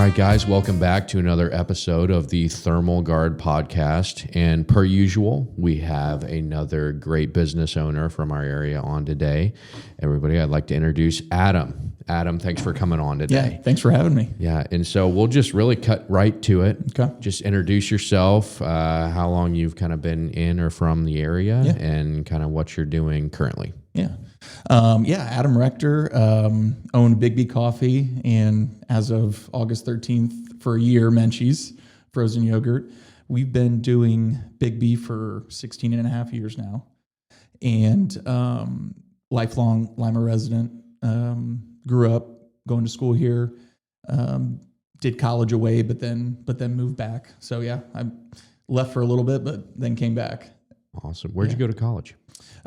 right, guys, welcome back to another episode of the Thermal Gard Podcast. And per usual, we have another great business owner from our area on today. Everybody, I'd like to introduce Adam. Adam, thanks for coming on today. Yeah, thanks for having me. Yeah, and so we'll just really cut right to it. Okay. Just introduce yourself, how long you've kind of been in or from the area, and kind of what you're doing currently. Yeah. Adam Rector, owned Biggby Coffee, and as of August 13th, for a year, Menchie's frozen yogurt. We've been doing Biggby for 16 and a half years now, and lifelong Lima resident. Grew up going to school here, did college away, but then moved back. So yeah, I left for a little bit, but then came back. Awesome. Where'd you go to college?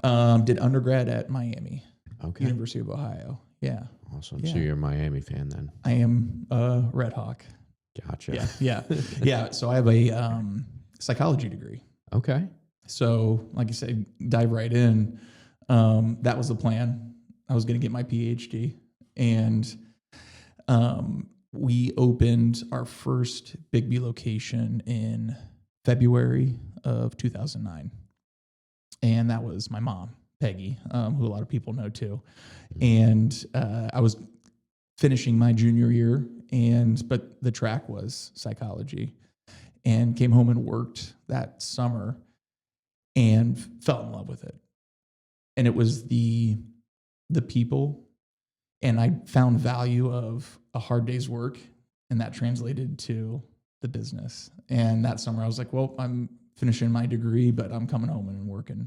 Did undergrad at Miami. Okay. University of Ohio. Yeah. Awesome. Yeah. So you're a Miami fan then? I am a Red Hawk. Gotcha. Yeah. So I have a psychology degree. Okay. So like you said, dive right in. That was the plan. I was going to get my PhD, and we opened our first Biggby location in February of 2009. And that was my mom, Peggy, who a lot of people know too. And I was finishing my junior year, but the track was psychology, and came home and worked that summer and fell in love with it. And it was the people, and I found value of a hard day's work, and that translated to the business. And that summer I was like, well, I'm finishing my degree, but I'm coming home and working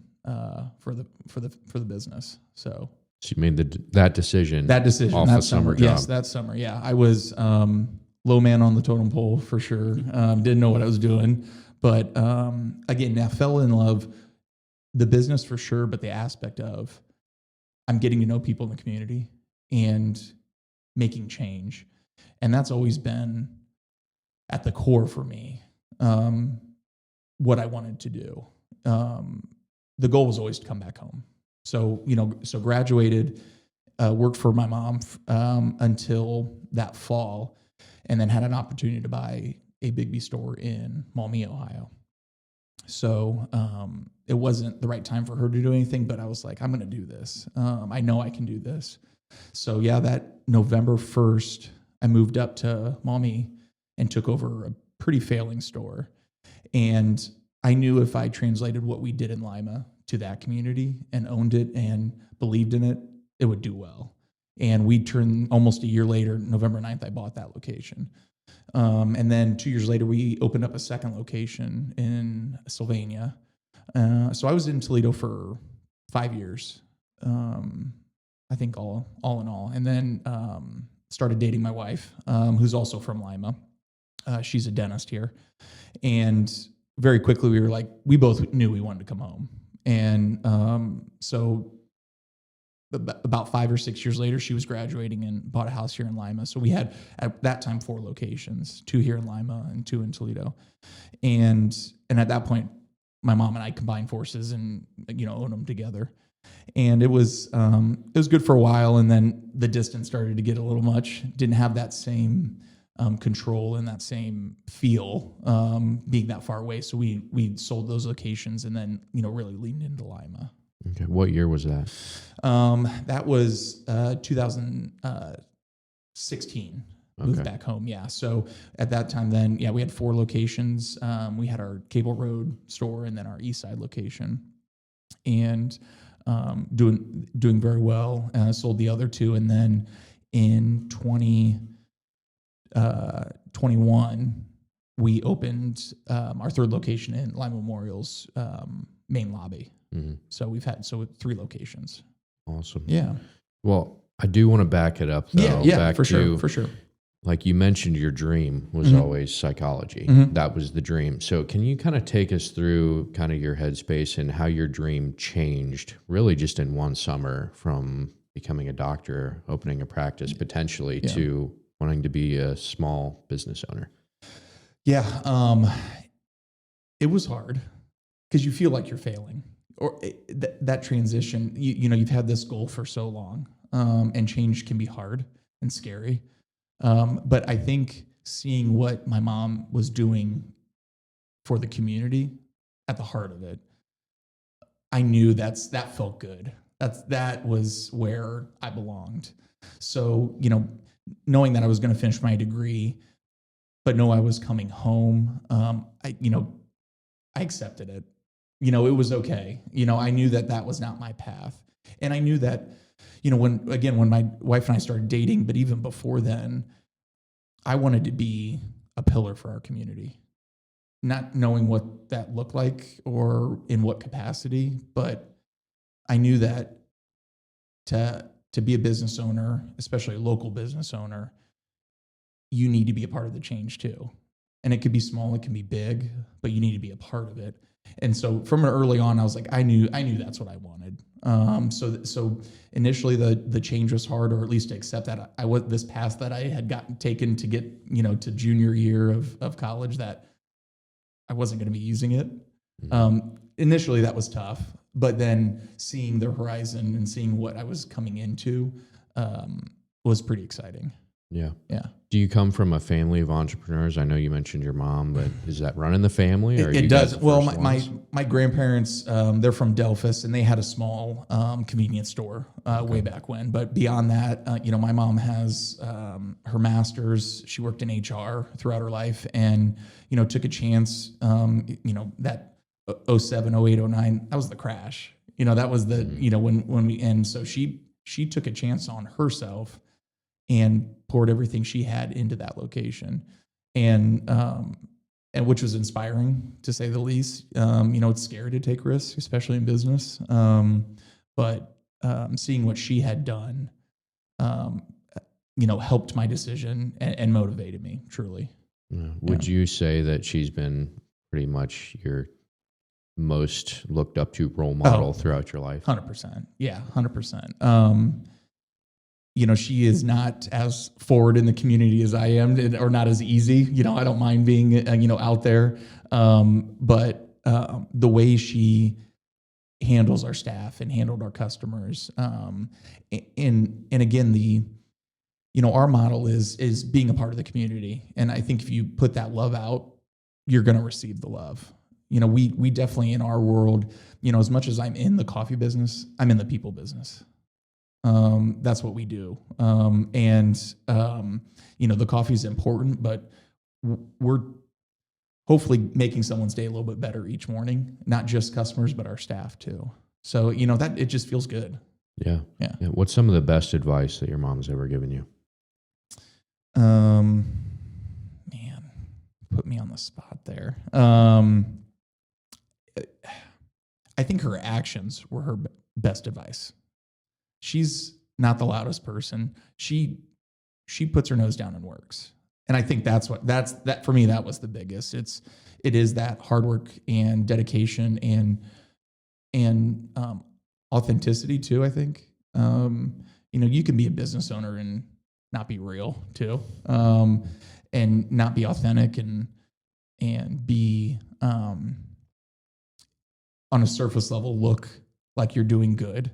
for the business. So you made that decision. That decision. Off that the summer job. Yes, that summer. Yeah, I was low man on the totem pole for sure. Didn't know what I was doing, but again, I fell in love. The business for sure, but the aspect of I'm getting to know people in the community and making change, and that's always been at the core for me. What I wanted to do. The goal was always to come back home. So graduated, worked for my mom until that fall, and then had an opportunity to buy a Biggby store in Maumee, Ohio. So it wasn't the right time for her to do anything, but I was like, I'm going to do this. I know I can do this. So yeah, that November 1st, I moved up to Maumee and took over a pretty failing store. And I knew if I translated what we did in Lima to that community and owned it and believed in it, it would do well. And we turned almost a year later, November 9th, I bought that location. And then 2 years later, we opened up a second location in Sylvania. So I was in Toledo for 5 years, I think all in all. And then started dating my wife, who's also from Lima. She's a dentist here. And very quickly we both knew we wanted to come home. And so about 5 or 6 years later, she was graduating and bought a house here in Lima. So we had at that time 4 locations, 2 here in Lima and 2 in Toledo. And at that point, my mom and I combined forces and owned them together. And it was good for a while, and then the distance started to get a little much. Didn't have that same control and that same feel being that far away. So we sold those locations and then really leaned into Lima. Okay. What year was that? That was 2016. Moved back home. Yeah. So at that time then, we had 4 locations. We had our Cable Road store and then our East Side location, and doing very well. Sold the other 2, and then in 2021 we opened our 3rd location in Lima Memorial's main lobby. Mm-hmm. So we've had 3 locations. Awesome. Yeah. Well, I do want to back it up though. Yeah, back for to, sure. Like you mentioned, your dream was always psychology. Mm-hmm. That was the dream. So can you kind of take us through kind of your headspace and how your dream changed really just in one summer from becoming a doctor, opening a practice potentially to wanting to be a small business owner? Yeah. It was hard because you feel like you're failing, or that transition, you've had this goal for so long, and change can be hard and scary. But I think seeing what my mom was doing for the community at the heart of it, I knew that felt good. That was where I belonged. So, knowing that I was going to finish my degree, but know I was coming home, I accepted it. It was okay. I knew that was not my path. And I knew that, when my wife and I started dating, but even before then, I wanted to be a pillar for our community. Not knowing what that looked like or in what capacity, but I knew that to be a business owner, especially a local business owner, you need to be a part of the change too. And it could be small, it can be big, but you need to be a part of it. And so from early on, I was like, I knew that's what I wanted. So initially the change was hard, or at least to accept that I was this path that I had gotten taken to get, to junior year of college, that I wasn't going to be using it. Initially that was tough, but then seeing the horizon and seeing what I was coming into was pretty exciting. Yeah. Yeah. Do you come from a family of entrepreneurs? I know you mentioned your mom, but is that running the family? Or It does. Well, my grandparents, they're from Delphus, and they had a small convenience store way back when. But beyond that, my mom has her master's. She worked in HR throughout her life, and took a chance. That 07, 08, 09, that was the crash. That was the when we and so she took a chance on herself and poured everything she had into that location, and which was inspiring, to say the least. It's scary to take risks, especially in business. But seeing what she had done, helped my decision and motivated me truly. Would you say that she's been pretty much your most looked up to role model throughout your life? 100%. Yeah, 100%. She is not as forward in the community as I am, or not as easy. I don't mind being, out there. But the way she handles our staff and handled our customers, and again, our model is being a part of the community. And I think if you put that love out, you're going to receive the love. We definitely, in our world, as much as I'm in the coffee business, I'm in the people business. That's what we do. The coffee is important, but we're hopefully making someone's day a little bit better each morning, not just customers, but our staff too. So, that it just feels good. Yeah. What's some of the best advice that your mom's ever given you? Man, put me on the spot there. I think her actions were her best advice. She's not the loudest person. She puts her nose down and works. And I think that for me, that was the biggest. It is that hard work and dedication and authenticity too, I think. You can be a business owner and not be real too. And not be authentic and be on a surface level look like you're doing good.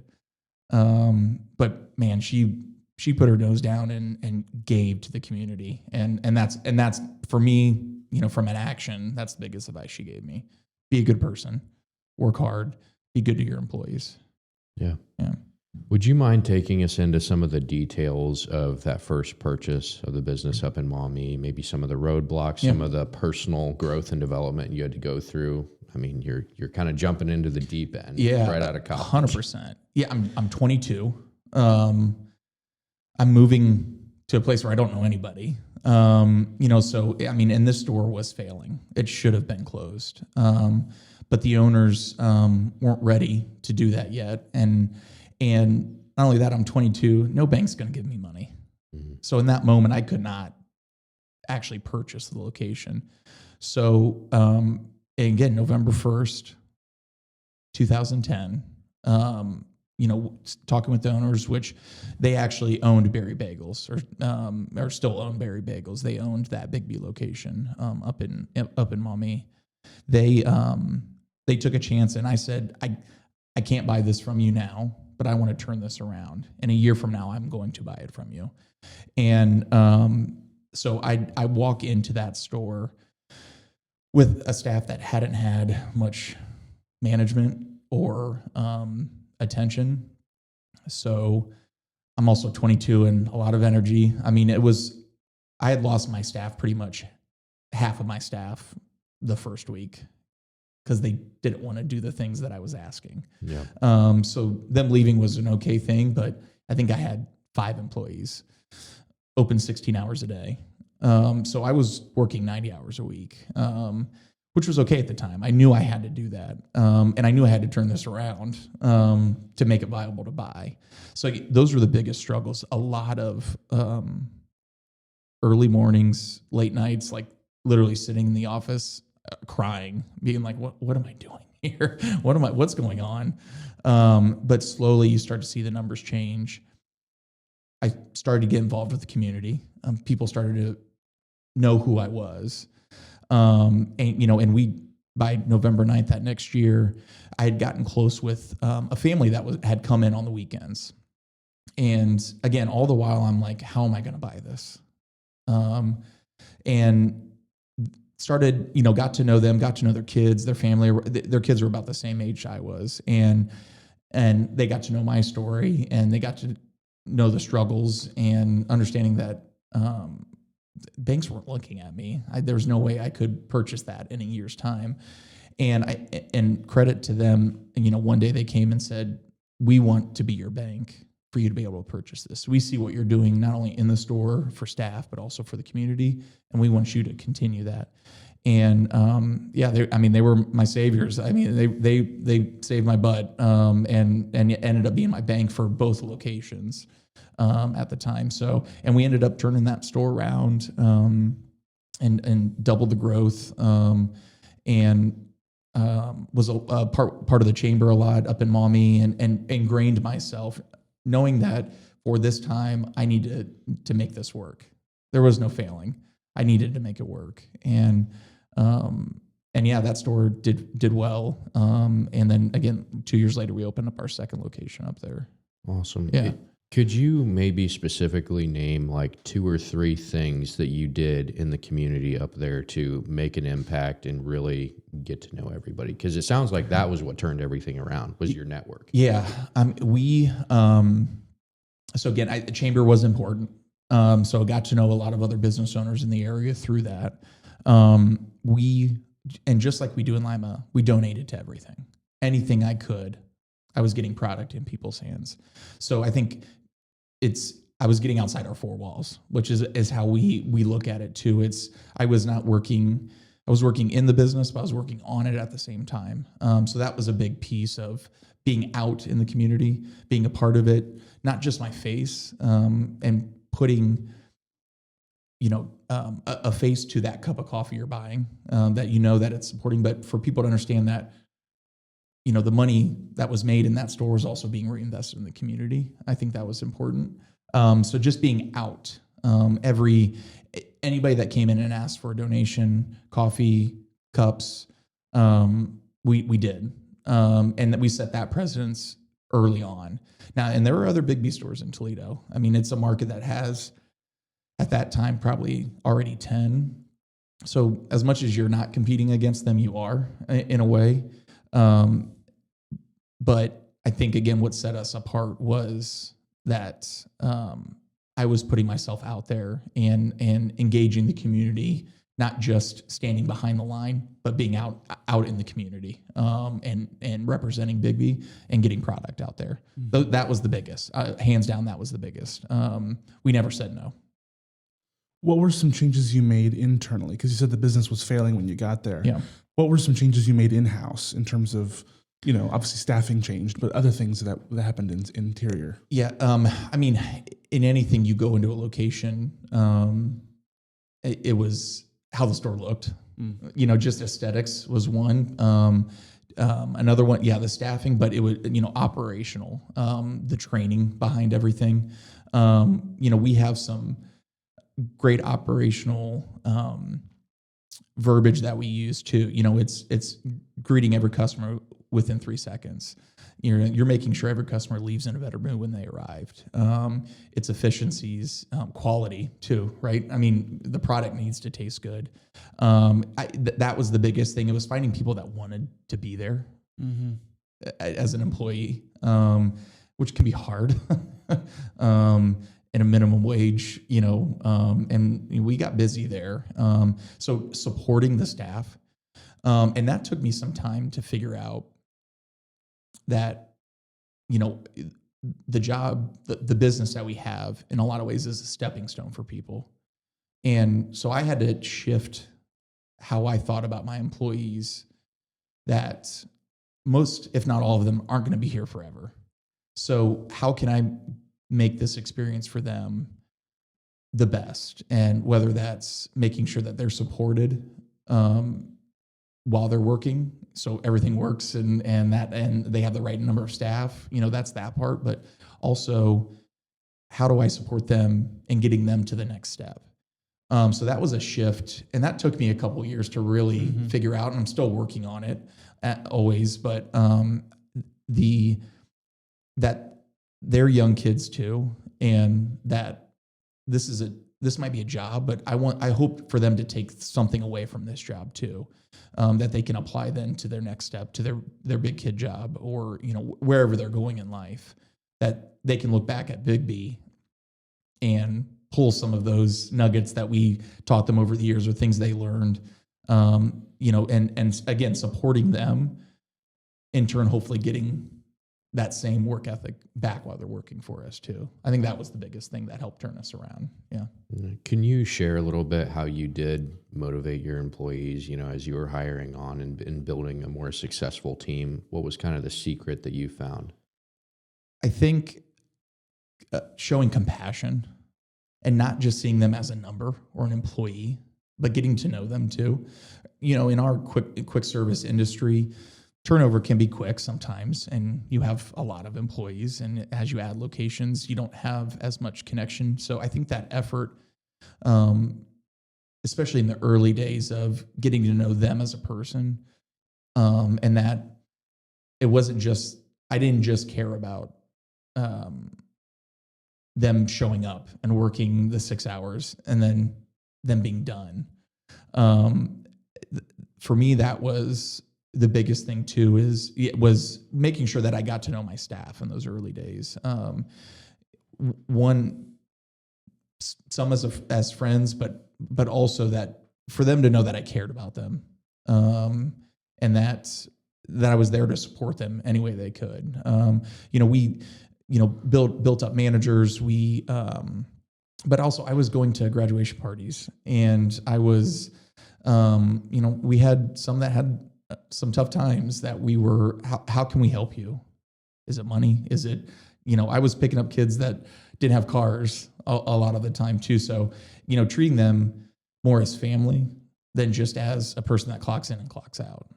But man, she put her nose down and gave to the community. And that's for me, from an action, that's the biggest advice she gave me. Be a good person, work hard, be good to your employees. Yeah. Yeah. Would you mind taking us into some of the details of that first purchase of the business up in Maumee, maybe some of the roadblocks, some of the personal growth and development you had to go through? I mean, you're kind of jumping into the deep end right out of college. 100%. Yeah, I'm 22. I'm moving to a place where I don't know anybody. So I mean, and this store was failing. It should have been closed. But the owners weren't ready to do that yet. And not only that, I'm 22. No bank's going to give me money. Mm-hmm. So in that moment, I could not actually purchase the location. So again, November 1st, 2010, talking with the owners, which they actually owned Berry Bagels, or still own Berry Bagels. They owned that Biggby location up in Maumee. They took a chance, and I said, I can't buy this from you now, but I want to turn this around. And a year from now, I'm going to buy it from you. And So I walk into that store with a staff that hadn't had much management or attention. So I'm also 22 and a lot of energy. I mean, I had lost my staff, pretty much half of my staff the first week, because they didn't want to do the things that I was asking. Yeah. So them leaving was an okay thing, but I think I had 5 employees, open 16 hours a day. So I was working 90 hours a week, which was okay at the time. I knew I had to do that. And I knew I had to turn this around to make it viable to buy. So those were the biggest struggles. A lot of early mornings, late nights, like literally sitting in the office, crying, being like, what am I doing here? What's going on? But slowly you start to see the numbers change. I started to get involved with the community. People started to know who I was. And we, by November 9th that next year, I had gotten close with a family that had come in on the weekends. And again, all the while I'm like, how am I going to buy this? And started, got to know them, got to know their kids, their family. Their kids were about the same age I was. And they got to know my story, and they got to know the struggles, and understanding that banks weren't looking at me. There was no way I could purchase that in a year's time. And credit to them, one day they came and said, we want to be your bank for you to be able to purchase this. We see what you're doing, not only in the store for staff, but also for the community, and we want you to continue that. And they were my saviors. I mean, they saved my butt, and ended up being my bank for both locations at the time. So, and we ended up turning that store around, and doubled the growth, and was a part of the chamber a lot up in Maumee, and ingrained myself, knowing that for this time I needed to make this work. There was no failing. I needed to make it work. And that store did well. And then again, 2 years later, we opened up our second location up there. Awesome. Yeah. Could you maybe specifically name like 2 or 3 things that you did in the community up there to make an impact and really get to know everybody? Because it sounds like that was what turned everything around, was your network. Yeah. So again, the chamber was important. So I got to know a lot of other business owners in the area through that. And just like we do in Lima, we donated to everything. Anything I could, I was getting product in people's hands. So I think I was getting outside our 4 walls, which is how we look at it too. I was working in the business, but I was working on it at the same time. So that was a big piece of being out in the community, being a part of it, not just my face, and putting, a face to that cup of coffee you're buying, that it's supporting, but for people to understand that, the money that was made in that store was also being reinvested in the community. I think that was important. So just being out, anybody that came in and asked for a donation, coffee, cups, we did. And that we set that precedence early on. Now, and there were other Biggby stores in Toledo. I mean, it's a market that has, at that time, probably already 10. So as much as you're not competing against them, you are in a way. But I think, again, what set us apart was that I was putting myself out there and engaging the community, not just standing behind the line, but being out in the community, and representing Biggby and getting product out there. Mm-hmm. That was the biggest. Hands down, that was the biggest. We never said no. What were some changes you made internally? Because you said the business was failing when you got there. Yeah. What were some changes you made in-house in terms of, obviously staffing changed, but other things that happened in interior? Yeah. I mean, in anything you go into a location, it was how the store looked. Just aesthetics was one. Another one, the staffing, but it was, operational, the training behind everything. We have some great operational verbiage that we use too. It's greeting every customer within 3 seconds. You're making sure every customer leaves in a better mood when they arrived. It's efficiencies, quality too, right? I mean, the product needs to taste good. That was the biggest thing. It was finding people that wanted to be there as an employee, which can be hard. In a minimum wage, and we got busy there. So supporting the staff, and that took me some time to figure out that, the job, the business that we have in a lot of ways is a stepping stone for people. And so I had to shift how I thought about my employees, that most, if not all of them, aren't going to be here forever. So how can I make this experience for them the best? And whether that's making sure that they're supported while they're working, so everything works and they have the right number of staff, that's that part. But also, how do I support them in getting them to the next step? So that was a shift, and that took me a couple of years to really figure out, and I'm still working on it always. But that they're young kids too, and that this might be a job, but I hope for them to take something away from this job too, that they can apply then to their next step, to their big kid job, or wherever they're going in life, that they can look back at Biggby and pull some of those nuggets that we taught them over the years, or things they learned, and again, supporting them, in turn, hopefully getting that same work ethic back while they're working for us too. I think that was the biggest thing that helped turn us around. Yeah. Can you share a little bit how you did motivate your employees, as you were hiring on and building a more successful team? What was kind of the secret that you found? I think showing compassion, and not just seeing them as a number or an employee, but getting to know them too. In our quick service industry, turnover can be quick sometimes, and you have a lot of employees, and as you add locations, you don't have as much connection. So I think that effort, especially in the early days of getting to know them as a person, and that it wasn't just, I didn't just care about them showing up and working the 6 hours and then them being done. For me, that was the biggest thing too, was making sure that I got to know my staff in those early days. Some as friends, but also that for them to know that I cared about them, and that I was there to support them any way they could. We built up managers. But also I was going to graduation parties, and I was, we had some that had some tough times that we were, how can we help you? Is it money? Is it, I was picking up kids that didn't have cars a lot of the time too. So, treating them more as family than just as a person that clocks in and clocks out.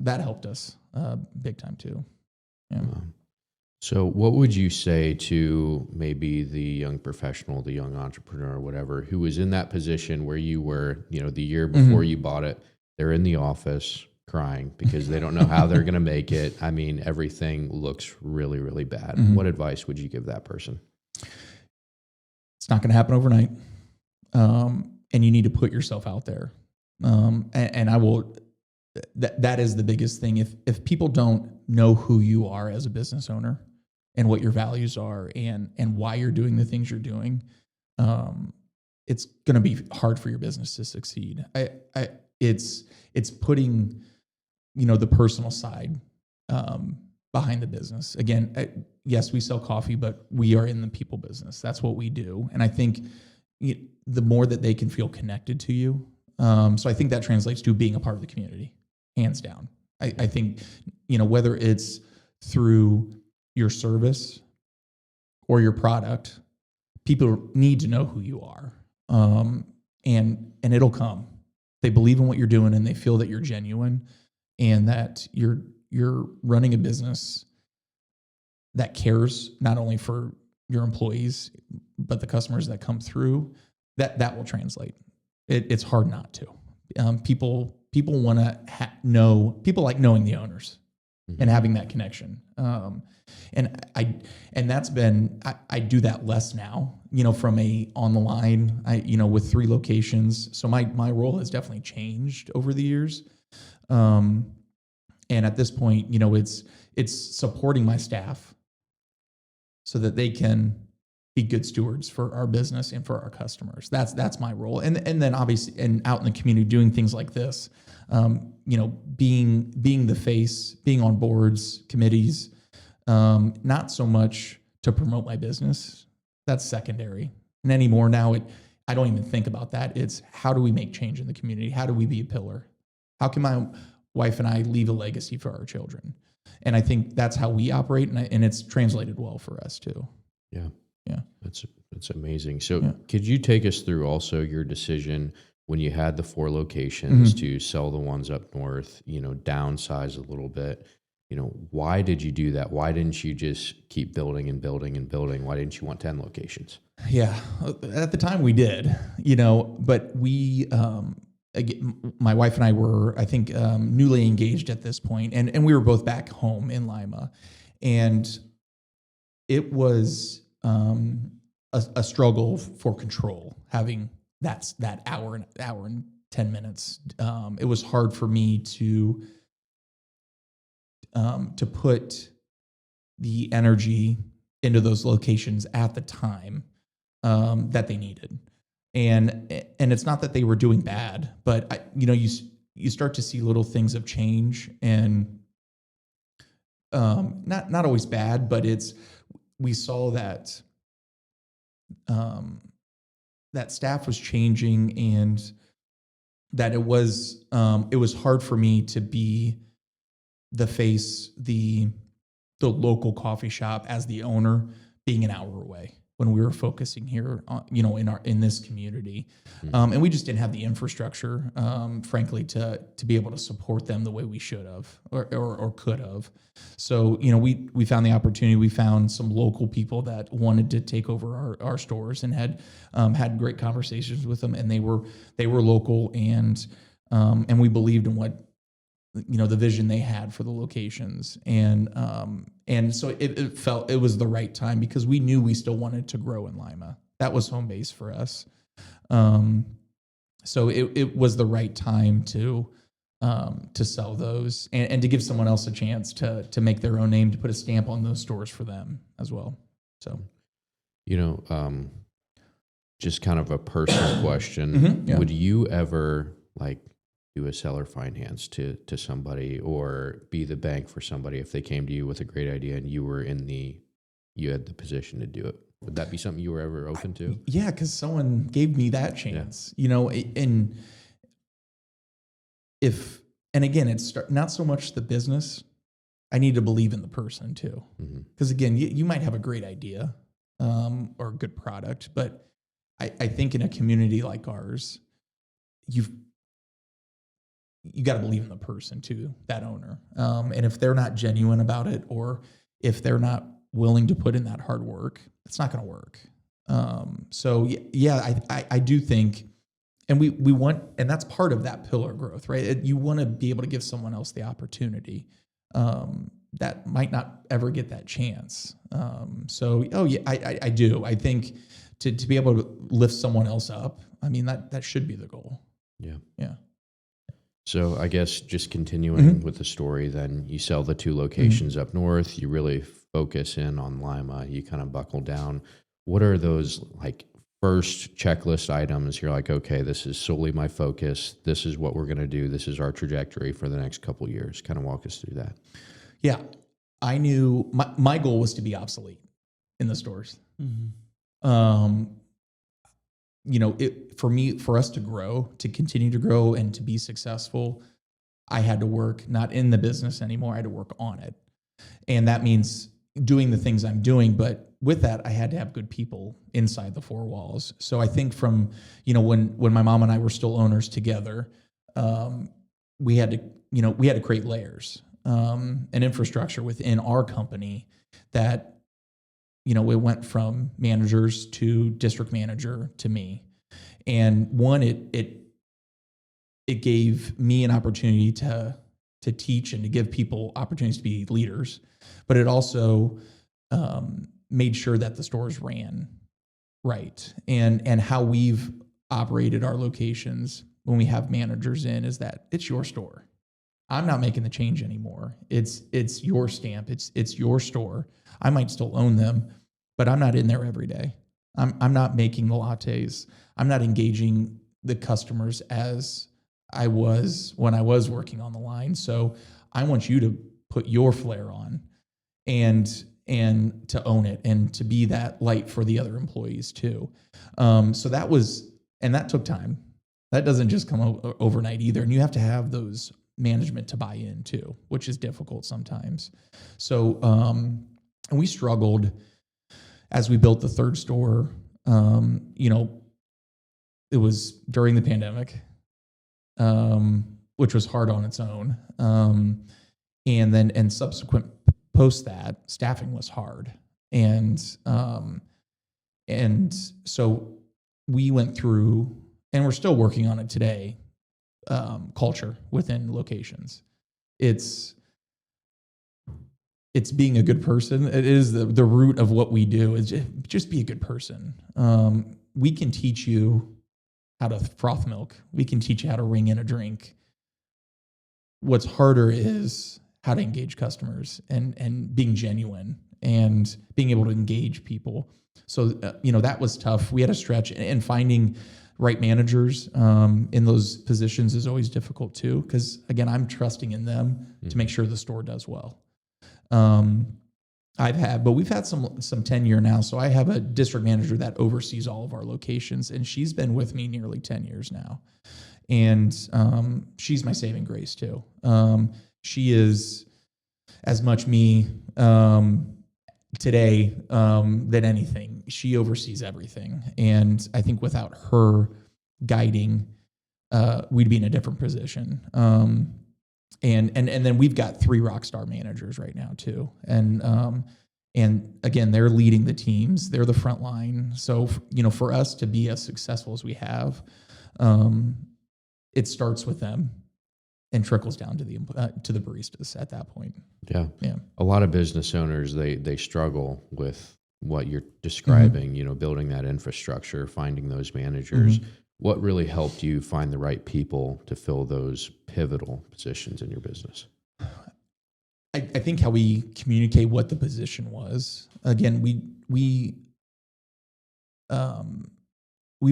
That helped us big time too. Yeah. So what would you say to maybe the young professional, the young entrepreneur, whatever, who was in that position where you were, the year before you bought it, they're in the office crying because they don't know how they're going to make it. I mean, everything looks really, really bad. What advice would you give that person? It's not going to happen overnight. And you need to put yourself out there. And I will, that is the biggest thing. If people don't know who you are as a business owner and what your values are and why you're doing the things you're doing, it's going to be hard for your business to succeed. It's putting, the personal side behind the business. Again, yes, we sell coffee, but we are in the people business. That's what we do. And I think the more that they can feel connected to you, so I think that translates to being a part of the community, hands down. I think, whether it's through your service or your product, people need to know who you are. And it'll come. They believe in what you're doing, and they feel that you're genuine, and that you're running a business that cares not only for your employees, but the customers that come through. That will translate. It's hard not to. People want to know. People like knowing the owners. and having that connection. And that's been, I do that less now, from on the line, with 3 locations. So my role has definitely changed over the years. And at this point, it's supporting my staff so that they can be good stewards for our business and for our customers. That's my role. And then obviously, and out in the community doing things like this, being the face, being on boards, committees, not so much to promote my business. That's secondary. And anymore now, I don't even think about that. It's how do we make change in the community? How do we be a pillar? How can my wife and I leave a legacy for our children? And I think that's how we operate, and it's translated well for us too. Yeah. Yeah. That's amazing. So could you take us through also your decision when you had the 4 locations to sell the ones up north, downsize a little bit? Why did you do that? Why didn't you just keep building and building and building? Why didn't you want 10 locations? Yeah. At the time we did, but we, again, my wife and I were, I think, newly engaged at this point, and we were both back home in Lima, and it was a struggle for control, having that hour and 10 minutes. It was hard for me to put the energy into those locations at the time that they needed. And it's not that they were doing bad, but you start to see little things of change, and not always bad, but we saw that that staff was changing, and that it was hard for me to be the face, the local coffee shop as the owner, being an hour away when we were focusing here, in this community, and we just didn't have the infrastructure, frankly, to be able to support them the way we should have or could have. So we found the opportunity. We found some local people that wanted to take over our stores, and had great conversations with them, and they were local, and we believed in what the vision they had for the locations, and so it felt it was the right time, because we knew we still wanted to grow in Lima. That was home base for us. So it was the right time to sell those, and to give someone else a chance to make their own name, to put a stamp on those stores for them as well. So, just kind of a personal question. Yeah. Would you ever do a seller finance to somebody, or be the bank for somebody if they came to you with a great idea and you had the position to do it? Would that be something you were ever open to? Yeah, because someone gave me that chance, and again, it's not so much the business. I need to believe in the person too. Because again, you might have a great idea, or a good product, but I think in a community like ours, you got to believe in the person too, that owner. And if they're not genuine about it, or if they're not willing to put in that hard work, it's not going to work. So yeah, I do think, and we want, and that's part of that pillar growth, right? You want to be able to give someone else the opportunity that might not ever get that chance. I do. I think to be able to lift someone else up, I mean, that should be the goal. Yeah. Yeah. So I guess just continuing with the story, then you sell the 2 locations up north, you really focus in on Lima, you kind of buckle down. What are those first checklist items? You're like, okay, this is solely my focus. This is what we're going to do. This is our trajectory for the next couple of years. Kind of walk us through that. Yeah. I knew my goal was to be obsolete in the stores. For us to grow, to continue to grow and to be successful, I had to work not in the business anymore. I had to work on it. And that means doing the things I'm doing. But with that, I had to have good people inside the 4 walls. So I think from, when my mom and I were still owners together, we had to create layers, and infrastructure within our company that, it went from managers to district manager to me. And one, it gave me an opportunity to to teach and to give people opportunities to be leaders, but it also made sure that the stores ran right. And how we've operated our locations when we have managers in is that it's your store. I'm not making the change anymore. It's your stamp. It's your store. I might still own them, but I'm not in there every day. I'm not making the lattes. I'm not engaging the customers as I was when I was working on the line. So I want you to put your flair on and to own it and to be that light for the other employees too. So that took time. That doesn't just come overnight either. And you have to have those management to buy in too, which is difficult sometimes. So, and we struggled as we built the third store. It was during the pandemic, which was hard on its own. And subsequent post that, staffing was hard. And so we went through, and we're still working on it today, culture within locations. It's being a good person. It is the root of what we do is just be a good person. We can teach you how to froth milk. We can teach you how to ring in a drink. What's harder is how to engage customers and being genuine and being able to engage people. So, that was tough. We had a stretch, and finding right managers in those positions is always difficult too. Because again, I'm trusting in them to make sure the store does well. But we've had some tenure now. So I have a district manager that oversees all of our locations, and she's been with me nearly 10 years now. And she's my saving grace too. She is as much me today than anything. She oversees everything. And I think without her guiding, we'd be in a different position. And then we've got 3 rock star managers right now too. And again, they're leading the teams. They're the front line. So, for us to be as successful as we have, it starts with them and trickles down to the baristas at that point. Yeah. Yeah. A lot of business owners, they struggle with what you're describing, building that infrastructure, finding those managers. Mm-hmm. What really helped you find the right people to fill those pivotal positions in your business? I think how we communicate what the position was. Again, we've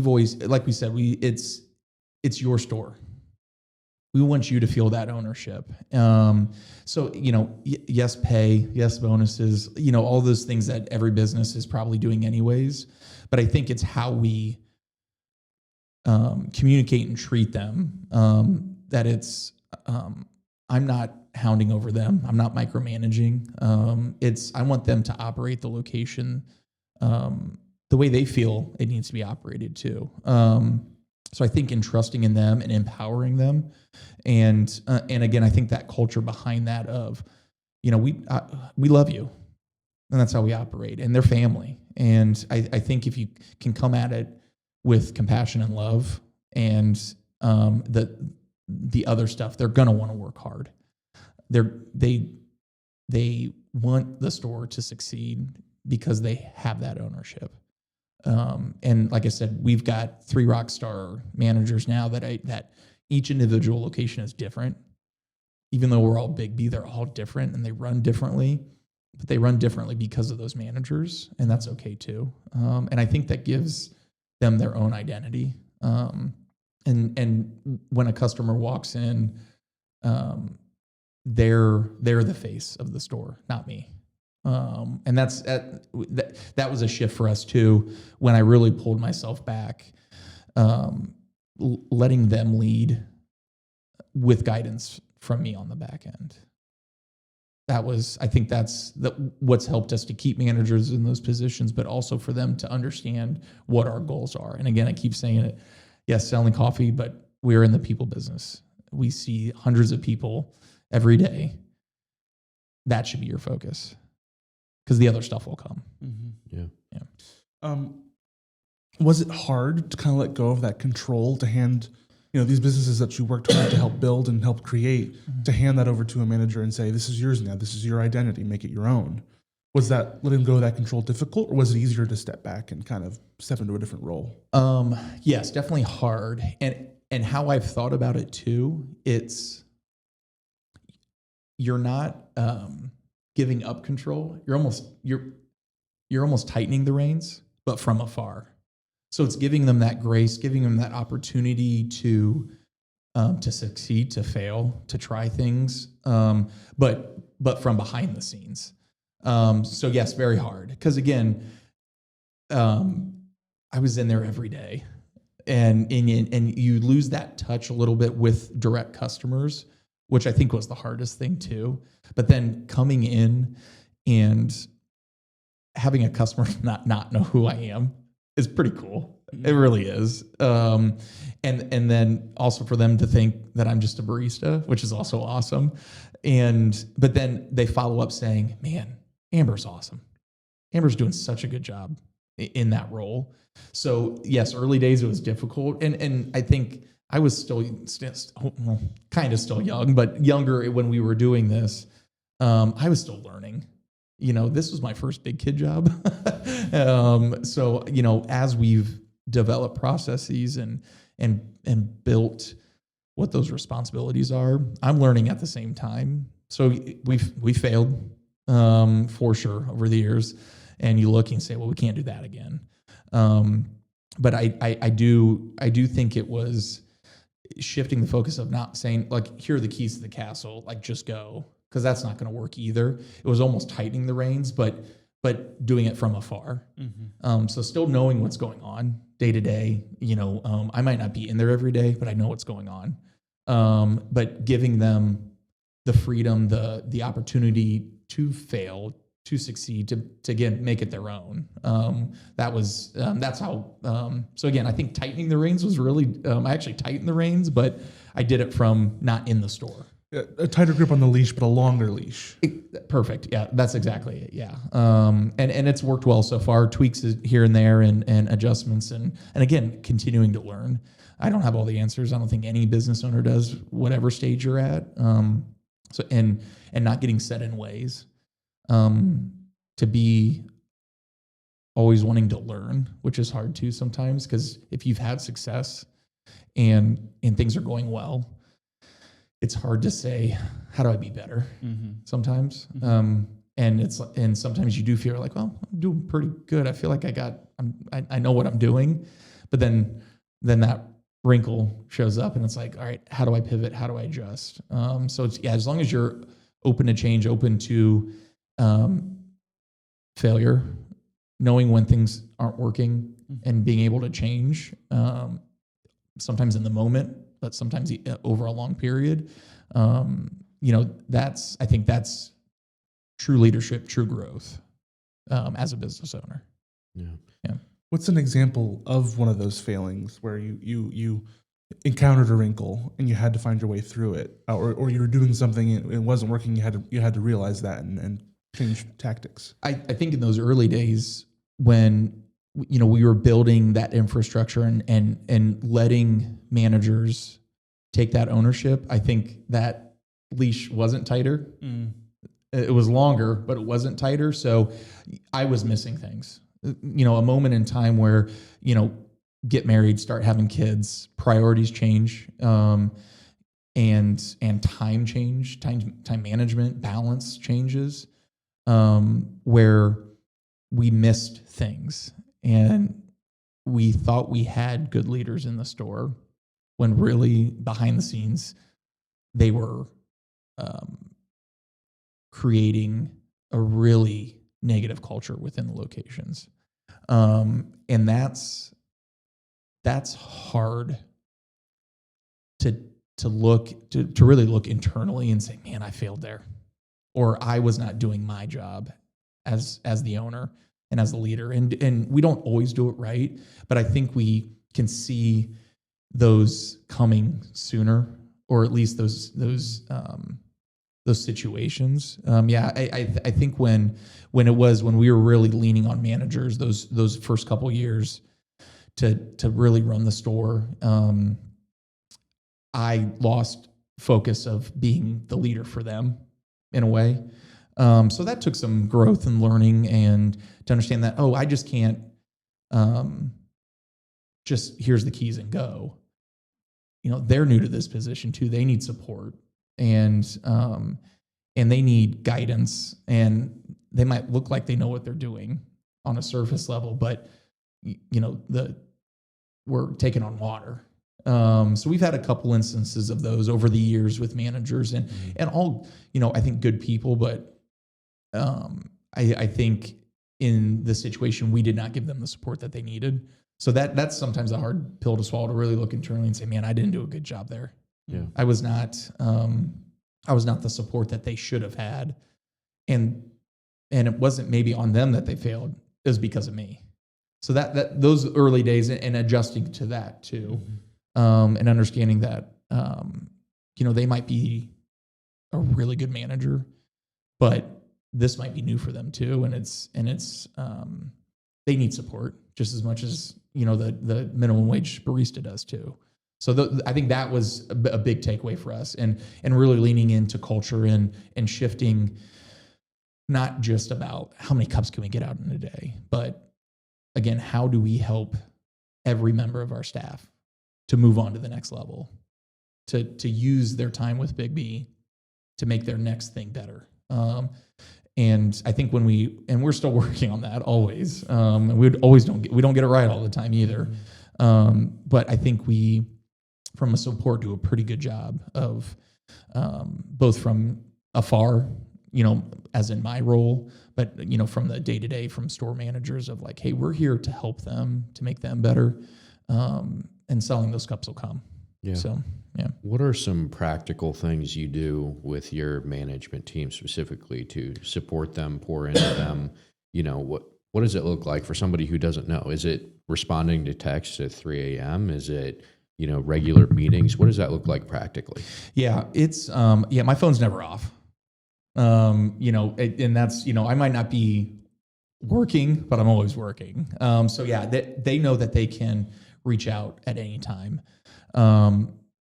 always, like we said, it's your store. We want you to feel that ownership. So, yes, pay, yes, bonuses, all those things that every business is probably doing anyways. But I think it's how we communicate and treat them, that it's, I'm not hounding over them. I'm not micromanaging. I want them to operate the location the way they feel it needs to be operated too. So I think entrusting in them and empowering them, and again, I think that culture behind that of, we love you, and that's how we operate, and they're family. And I think if you can come at it with compassion and love, and the other stuff, they're gonna want to work hard. They want the store to succeed because they have that ownership. And like I said, we've got 3 rock star managers now that each individual location is different. Even though we're all Biggby, they're all different and they run differently, but they run differently because of those managers, and that's okay too. And I think that gives them their own identity. And when a customer walks in, they're the face of the store, not me. And that was a shift for us too, when I really pulled myself back, letting them lead with guidance from me on the back end. I think that's what's helped us to keep managers in those positions, but also for them to understand what our goals are. And again, I keep saying it, yes, selling coffee, but we're in the people business. We see hundreds of people every day. That should be your focus, because the other stuff will come. Mm-hmm. Yeah. Was it hard to kind of let go of that control to hand, these businesses that you worked hard to help build and help create, to hand that over to a manager and say, this is yours now, this is your identity, make it your own. Was that letting go of that control difficult, or was it easier to step back and kind of step into a different role? Yes, definitely hard. And how I've thought about it too, you're not giving up control. You're almost tightening the reins, but from afar. So it's giving them that grace, giving them that opportunity to succeed, to fail, to try things, but from behind the scenes. So yes, very hard. Because again, I was in there every day, and you lose that touch a little bit with direct customers, which I think was the hardest thing too. But then coming in and having a customer not know who I am is pretty cool. It really is. And then also for them to think that I'm just a barista, which is also awesome. But then they follow up saying, man, Amber's awesome. Amber's doing such a good job in that role. So yes, early days it was difficult. And I think I was still kind of still young, but younger when we were doing this. I was still learning. This was my first big kid job. So, as we've developed processes and built what those responsibilities are, I'm learning at the same time. So we failed for sure over the years, and you look and say, well, we can't do that again. But I do think it was shifting the focus of not saying like, here are the keys to the castle, like just go. Because that's not going to work either. It was almost tightening the reins, but doing it from afar. Mm-hmm. So still knowing what's going on day to day. I might not be in there every day, but I know what's going on. But giving them the freedom, the opportunity to fail, to succeed, to again make it their own. That's how. So again, I think tightening the reins was really. I actually tightened the reins, but I did it from not in the store. A tighter grip on the leash, but a longer leash. Perfect. Yeah, that's exactly it. Yeah. And it's worked well so far. Tweaks here and there and adjustments and again, continuing to learn. I don't have all the answers. I don't think any business owner does, whatever stage you're at. So and not getting set in ways. To be always wanting to learn, which is hard too sometimes, because if you've had success and things are going well, it's hard to say, how do I be better? Mm-hmm. Sometimes. Mm-hmm. And sometimes you do feel like, well, I'm doing pretty good. I feel like I know what I'm doing, but then that wrinkle shows up and it's like, all right, how do I pivot? How do I adjust? So it's, as long as you're open to change, open to, failure, knowing when things aren't working and being able to change, sometimes in the moment, but sometimes over a long period, I think that's true leadership, true growth, as a business owner. Yeah. What's an example of one of those failings where you encountered a wrinkle and you had to find your way through it, or you were doing something and it wasn't working? You had to realize that and change tactics. I think in those early days when we were building that infrastructure and letting managers take that ownership, I think that leash wasn't tighter. Mm. It was longer, but it wasn't tighter. So I was missing things. A moment in time where, get married, start having kids, priorities change, and time change, time management, balance changes, where we missed things. And we thought we had good leaders in the store when really behind the scenes, they were creating a really negative culture within the locations. And that's hard to really look internally and say, man, I failed there, or I was not doing my job as the owner and as the leader. And we don't always do it right, but I think we can see those coming sooner, or at least those situations. I think when we were really leaning on managers, those first couple years to really run the store, I lost focus of being the leader for them in a way. So that took some growth and learning, and to understand that, I just can't just here's the keys and go. They're new to this position too. They need support, and they need guidance, and they might look like they know what they're doing on a surface level, but we're taking on water. So we've had a couple instances of those over the years with managers and all, I think good people, but I think in this situation, we did not give them the support that they needed. So that's sometimes a hard pill to swallow, to really look internally and say, man, I didn't do a good job there. Yeah. I was not the support that they should have had. And it wasn't maybe on them that they failed. It was because of me. So that those early days and adjusting to that too, and understanding that, they might be a really good manager, but this might be new for them too. And it's they need support just as much as, the minimum wage barista does too. So I think that was a big takeaway for us, and really leaning into culture and shifting, not just about how many cups can we get out in a day, but again, how do we help every member of our staff to move on to the next level, to use their time with Biggby to make their next thing better. And I think we're still working on that always. And we don't get it right all the time either. But I think we, from a support, do a pretty good job of both from afar, as in my role, but from the day to day, from store managers of like, hey, we're here to help them, to make them better, and selling those cups will come. Yeah. So yeah. What are some practical things you do with your management team specifically to support them, pour into them? What does it look like for somebody who doesn't know? Is it responding to texts at 3 a.m.? Is it regular meetings? What does that look like practically? Yeah, it's my phone's never off. And that's, I might not be working, but I'm always working. So yeah, they know that they can reach out at any time.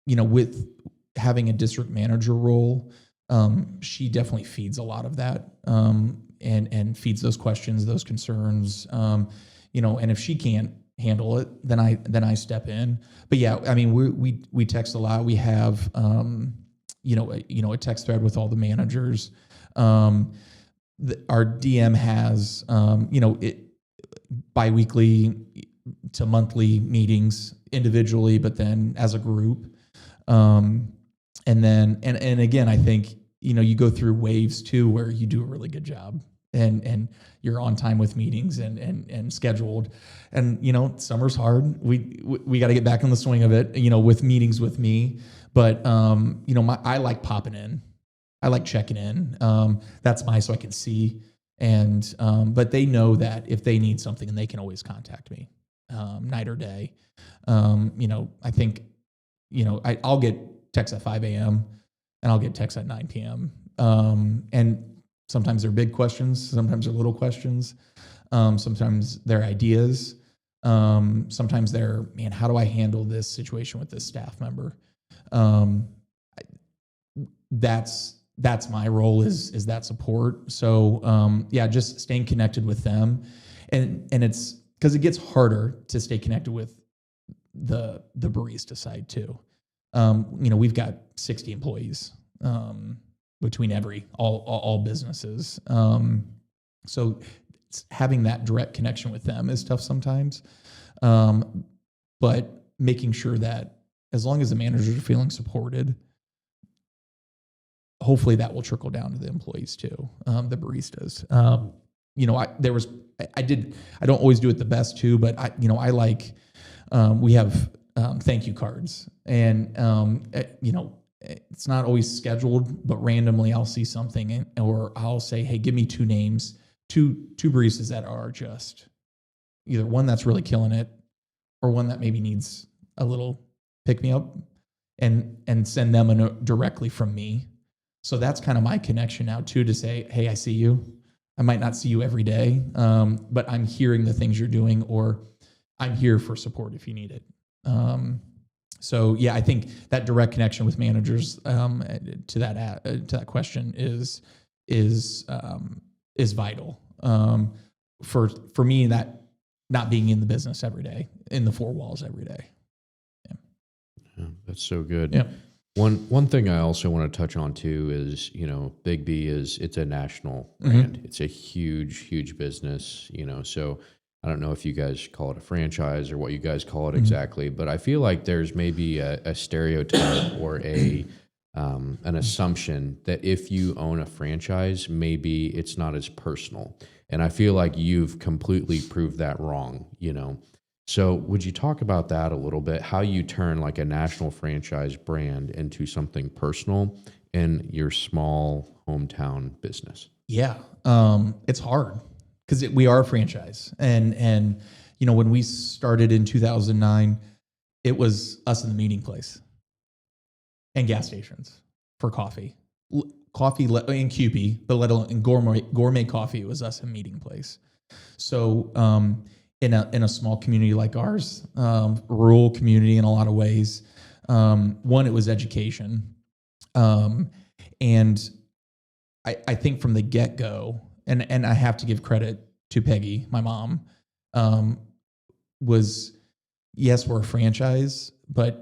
With having a district manager role, she definitely feeds a lot of that, and feeds those questions, those concerns, and if she can't handle it, then I step in. But yeah, I mean, we text a lot. We have, a text thread with all the managers. Our DM has, biweekly to monthly meetings individually, but then as a group. And again, I think, you go through waves too, where you do a really good job and you're on time with meetings and scheduled. And, summer's hard. We got to get back in the swing of it, with meetings with me. But, I like popping in. I like checking in. That's so I can see. And, but they know that if they need something, and they can always contact me, night or day. I think, I'll get texts at 5 a.m. and I'll get texts at 9 p.m. And sometimes they're big questions. Sometimes they're little questions. Sometimes they're ideas. Sometimes they're, man, how do I handle this situation with this staff member? That's my role is that support. So, just staying connected with them. And it's because it gets harder to stay connected with the barista side too. We've got 60 employees, between all businesses. So having that direct connection with them is tough sometimes. But making sure that as long as the managers are feeling supported, hopefully that will trickle down to the employees too, the baristas. I don't always do it the best too, but I like, we have thank you cards, and it's not always scheduled, but randomly I'll see something or I'll say, hey, give me two names, two baristas that are just either one that's really killing it or one that maybe needs a little pick me up, and send them directly from me. So that's kind of my connection now too, to say, hey, I see you. I might not see you every day, but I'm hearing the things you're doing, or I'm here for support if you need it. So yeah, I think that direct connection with managers to that question is vital for me. That not being in the business every day, in the four walls every day. Yeah, that's so good. Yeah. One thing I also want to touch on too is, Biggby it's a national brand. It's a huge business, so I don't know if you guys call it a franchise or what you guys call it exactly, but I feel like there's maybe a stereotype or an assumption that if you own a franchise, maybe it's not as personal. And I feel like you've completely proved that wrong, So would you talk about that a little bit, how you turn like a national franchise brand into something personal in your small hometown business? Yeah. It's hard because we are a franchise. And when we started in 2009, it was us in the meeting place and gas stations for coffee. Coffee in QP, but let alone in gourmet coffee, it was us in meeting place. So in a small community like ours, rural community in a lot of ways, one, it was education. And I think from the get-go, and I have to give credit to Peggy, my mom, was, yes, we're a franchise, but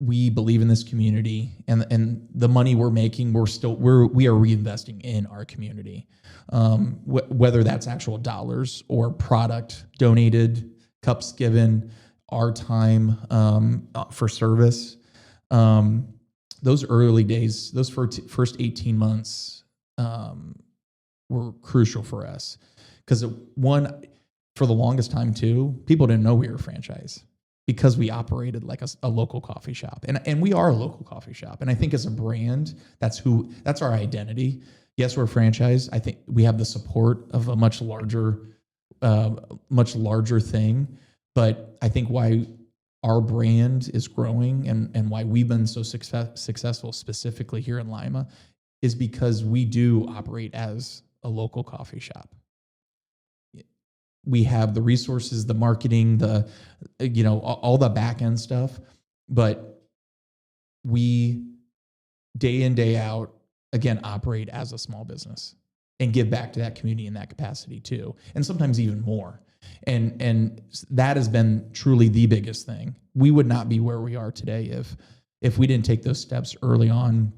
we believe in this community, and the money we're making, we are reinvesting in our community, whether that's actual dollars or product donated, cups given, our time for service. Those early days, those first 18 months were crucial for us because one, for the longest time too, people didn't know we were a franchise, because we operated like a local coffee shop. And we are a local coffee shop. And I think as a brand, that's our identity. Yes, we're a franchise. I think we have the support of a much larger thing. But I think why our brand is growing and why we've been so successful specifically here in Lima is because we do operate as a local coffee shop. We have the resources, the marketing, all the back end stuff, but we day in, day out, again, operate as a small business and give back to that community in that capacity too. And sometimes even more. And that has been truly the biggest thing. We would not be where we are today if we didn't take those steps early on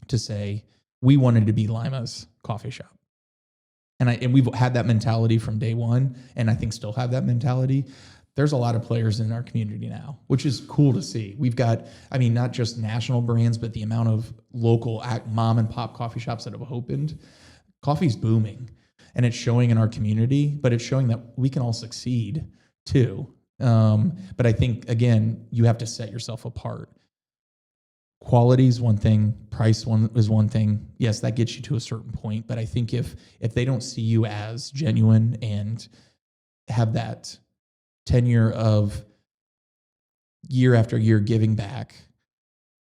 to say we wanted to be Lima's coffee shop. And we've had that mentality from day one, and I think still have that mentality. There's a lot of players in our community now, which is cool to see. We've got, not just national brands, but the amount of local mom and pop coffee shops that have opened. Coffee's booming, and it's showing in our community, but it's showing that we can all succeed too. But I think, again, you have to set yourself apart. Quality is one thing, price is one thing. Yes, that gets you to a certain point, but I think if they don't see you as genuine and have that tenure of year after year giving back,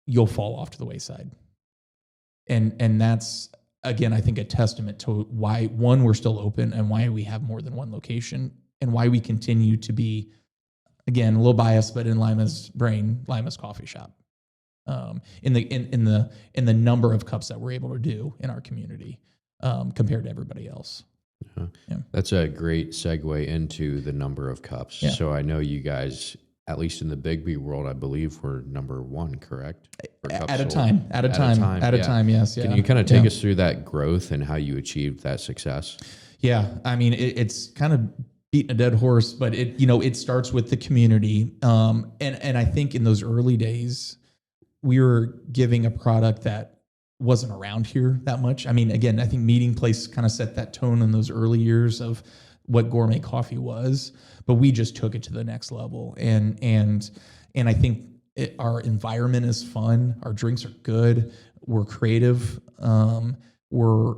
you'll fall off to the wayside. And that's, again, I think a testament to why, one, we're still open and why we have more than one location and why we continue to be, again, a little biased, but in Lima's brain, Lima's coffee shop. In the number of cups that we're able to do in our community compared to everybody else. Yeah. That's a great segue into the number of cups. Yeah. So I know you guys, at least in the Biggby world, I believe we're number one, correct? At a time, yes. Can you kind of take us through that growth and how you achieved that success? Yeah, it's kind of beating a dead horse, but it starts with the community. And I think in those early days, we were giving a product that wasn't around here that much. Again, I think Meeting Place kind of set that tone in those early years of what gourmet coffee was, but we just took it to the next level. And I think our environment is fun. Our drinks are good. We're creative. We're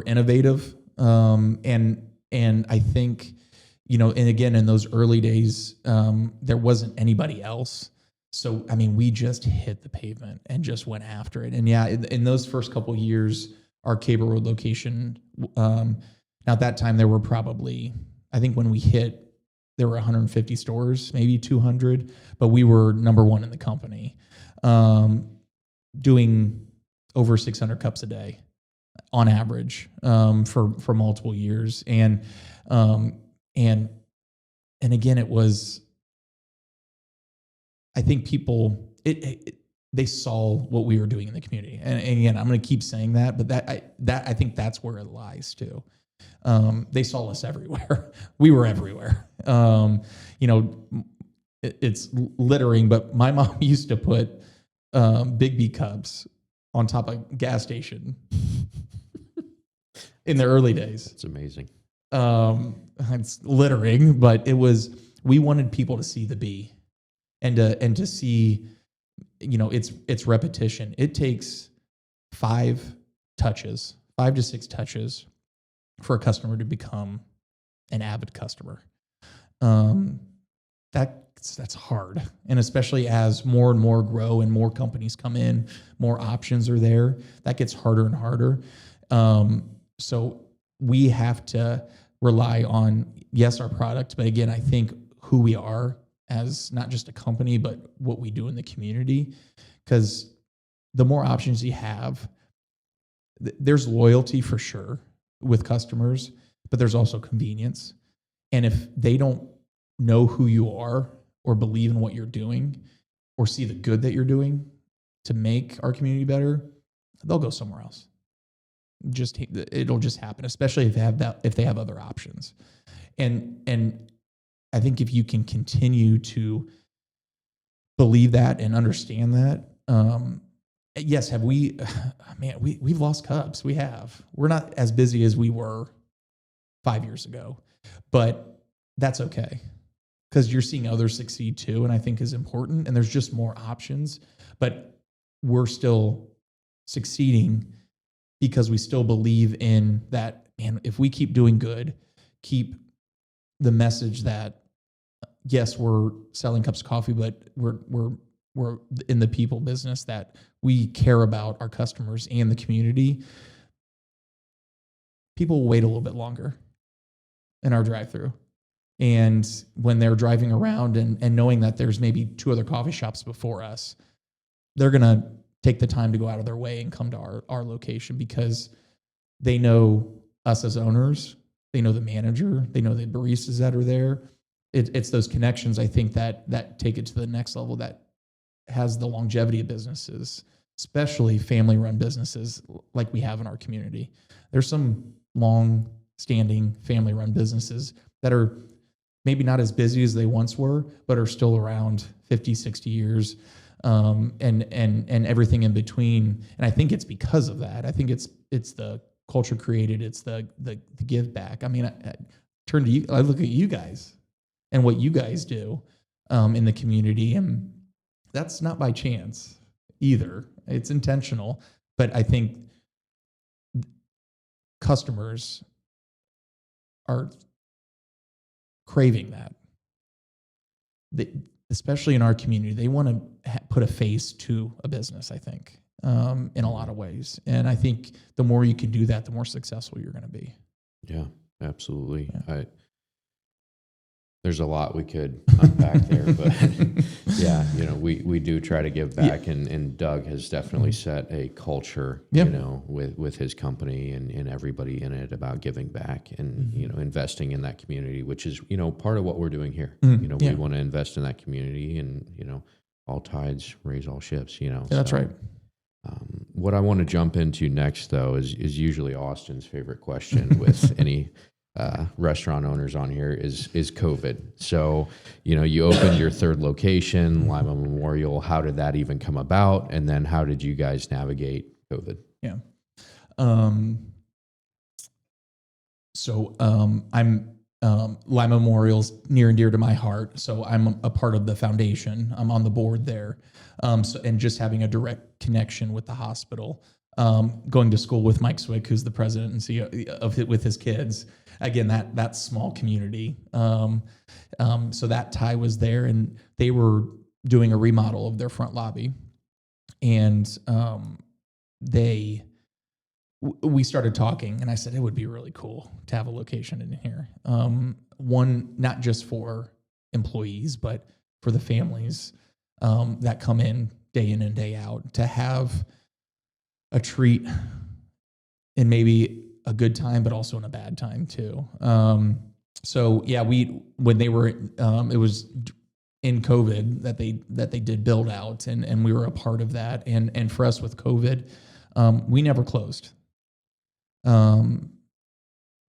innovative. And I think, and again, in those early days, there wasn't anybody else. So, we just hit the pavement and just went after it. And yeah, in those first couple of years, our Cable Road location, now at that time there were probably, I think when we hit, there were 150 stores, maybe 200, but we were number one in the company, doing over 600 cups a day on average, for multiple years. And again, it was, I think people, they saw what we were doing in the community. And again, I'm going to keep saying that, but I think that's where it lies too. They saw us everywhere. We were everywhere. It's littering, but my mom used to put Biggby cups on top of a gas station in the early days. It's amazing. It's littering, but we wanted people to see the bee and to see, it's repetition. It takes 5 to 6 touches for a customer to become an avid customer. That's hard. And especially as more and more grow and more companies come in, more options are there, that gets harder and harder. So we have to rely on, yes, our product, but again, I think who we are as not just a company, but what we do in the community. Because the more options you have, there's loyalty for sure with customers, but there's also convenience. And if they don't know who you are or believe in what you're doing or see the good that you're doing to make our community better, they'll go somewhere else. It'll just happen, especially if they have other options. And I think if you can continue to believe that and understand that, yes, have we, man, we've lost cups. We have. We're not as busy as we were 5 years ago, but that's okay because you're seeing others succeed too, and I think is important. And there's just more options, but we're still succeeding because we still believe in that. Man, if we keep doing good, keep the message that yes, we're selling cups of coffee, but we're in the people business, that we care about our customers and the community, people will wait a little bit longer in our drive-through. And when they're driving around and knowing that there's maybe 2 other coffee shops before us, they're going to take the time to go out of their way and come to our location because they know us as owners, they know the manager, they know the baristas that are there. It's those connections, I think, that take it to the next level, that has the longevity of businesses, especially family-run businesses like we have in our community. There's some long-standing family-run businesses that are maybe not as busy as they once were, but are still around 50, 60 years, and everything in between. And I think it's because of that. I think it's the culture created. It's the give back. I mean, I turn to you. I look at you guys and what you guys do in the community, and that's not by chance either. It's intentional, but I think customers are craving that. Especially in our community, they want to put a face to a business, I think, in a lot of ways. And I think the more you can do that, the more successful you're going to be. Yeah, absolutely. Yeah. There's a lot we could unpack there, but yeah, we do try to give back, and Doug has definitely set a culture, with his company and everybody in it about giving back and, investing in that community, which is, part of what we're doing here. We want to invest in that community, and, all tides raise all ships, Yeah, that's right. What I want to jump into next, though, is usually Austin's favorite question with any restaurant owners on here is COVID. So, you opened your 3rd location, Lima Memorial. How did that even come about? And then how did you guys navigate COVID? Yeah. So I'm Lima Memorial's near and dear to my heart. So I'm a part of the foundation. I'm on the board there. And just having a direct connection with the hospital, going to school with Mike Swick, who's the president and CEO of it, with his kids. Again, that small community. So that tie was there, and they were doing a remodel of their front lobby, and we started talking, and I said it would be really cool to have a location in here. one, not just for employees, but for the families that come in and day out, to have a treat in maybe a good time, but also in a bad time too. So yeah, when they were, it was in COVID that they did build out, and we were a part of that. And for us with COVID, we never closed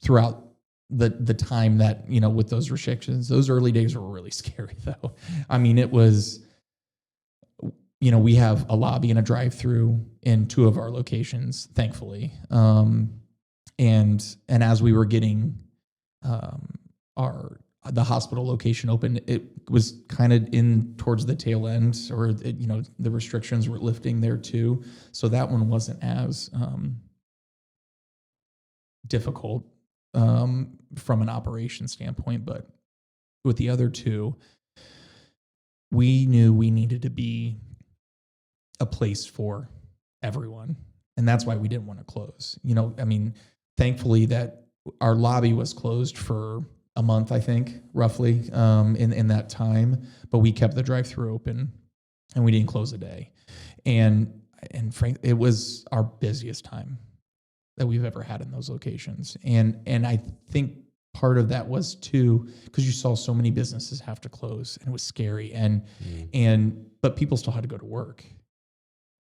throughout the time that, with those restrictions. Those early days were really scary though. I mean, it was, we have a lobby and a drive-through in 2 of our locations, thankfully. And as we were getting the hospital location open, it was kind of in towards the tail end, or the restrictions were lifting there too. So that one wasn't as difficult from an operation standpoint. But with the other 2, we knew we needed to be a place for everyone, and that's why we didn't want to close. Thankfully that our lobby was closed for a month, I think, roughly, in that time, but we kept the drive-through open and we didn't close a day. And frankly, it was our busiest time that we've ever had in those locations. And I think part of that was too, because you saw so many businesses have to close, and it was scary. But people still had to go to work,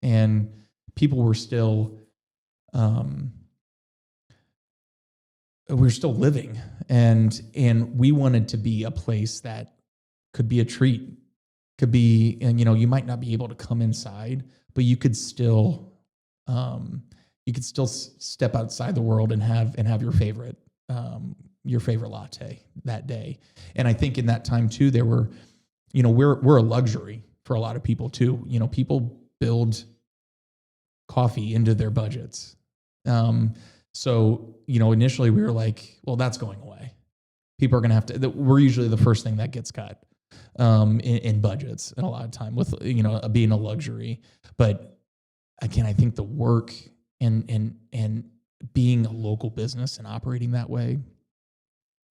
and people were still, we're still living, and we wanted to be a place that could be a treat, could be, and you might not be able to come inside, but you could still step outside the world and have your favorite latte that day. And I think in that time too, there were, we're a luxury for a lot of people too. People build coffee into their budgets. So, initially we were like, well, that's going away. People are going to have to, we're usually the first thing that gets cut in budgets, and a lot of time with, being a luxury. But again, I think the work and being a local business and operating that way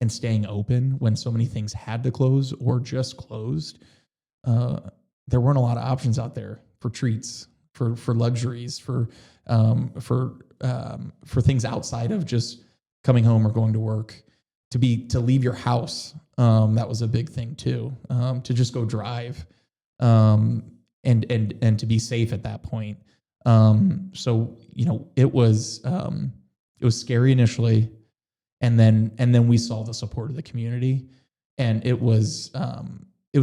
and staying open when so many things had to close or just closed, there weren't a lot of options out there for treats, for luxuries, for things outside of just coming home or going to work, to leave your house. That was a big thing too. To just go drive, and to be safe at that point. So, it was scary initially, and then we saw the support of the community, and it was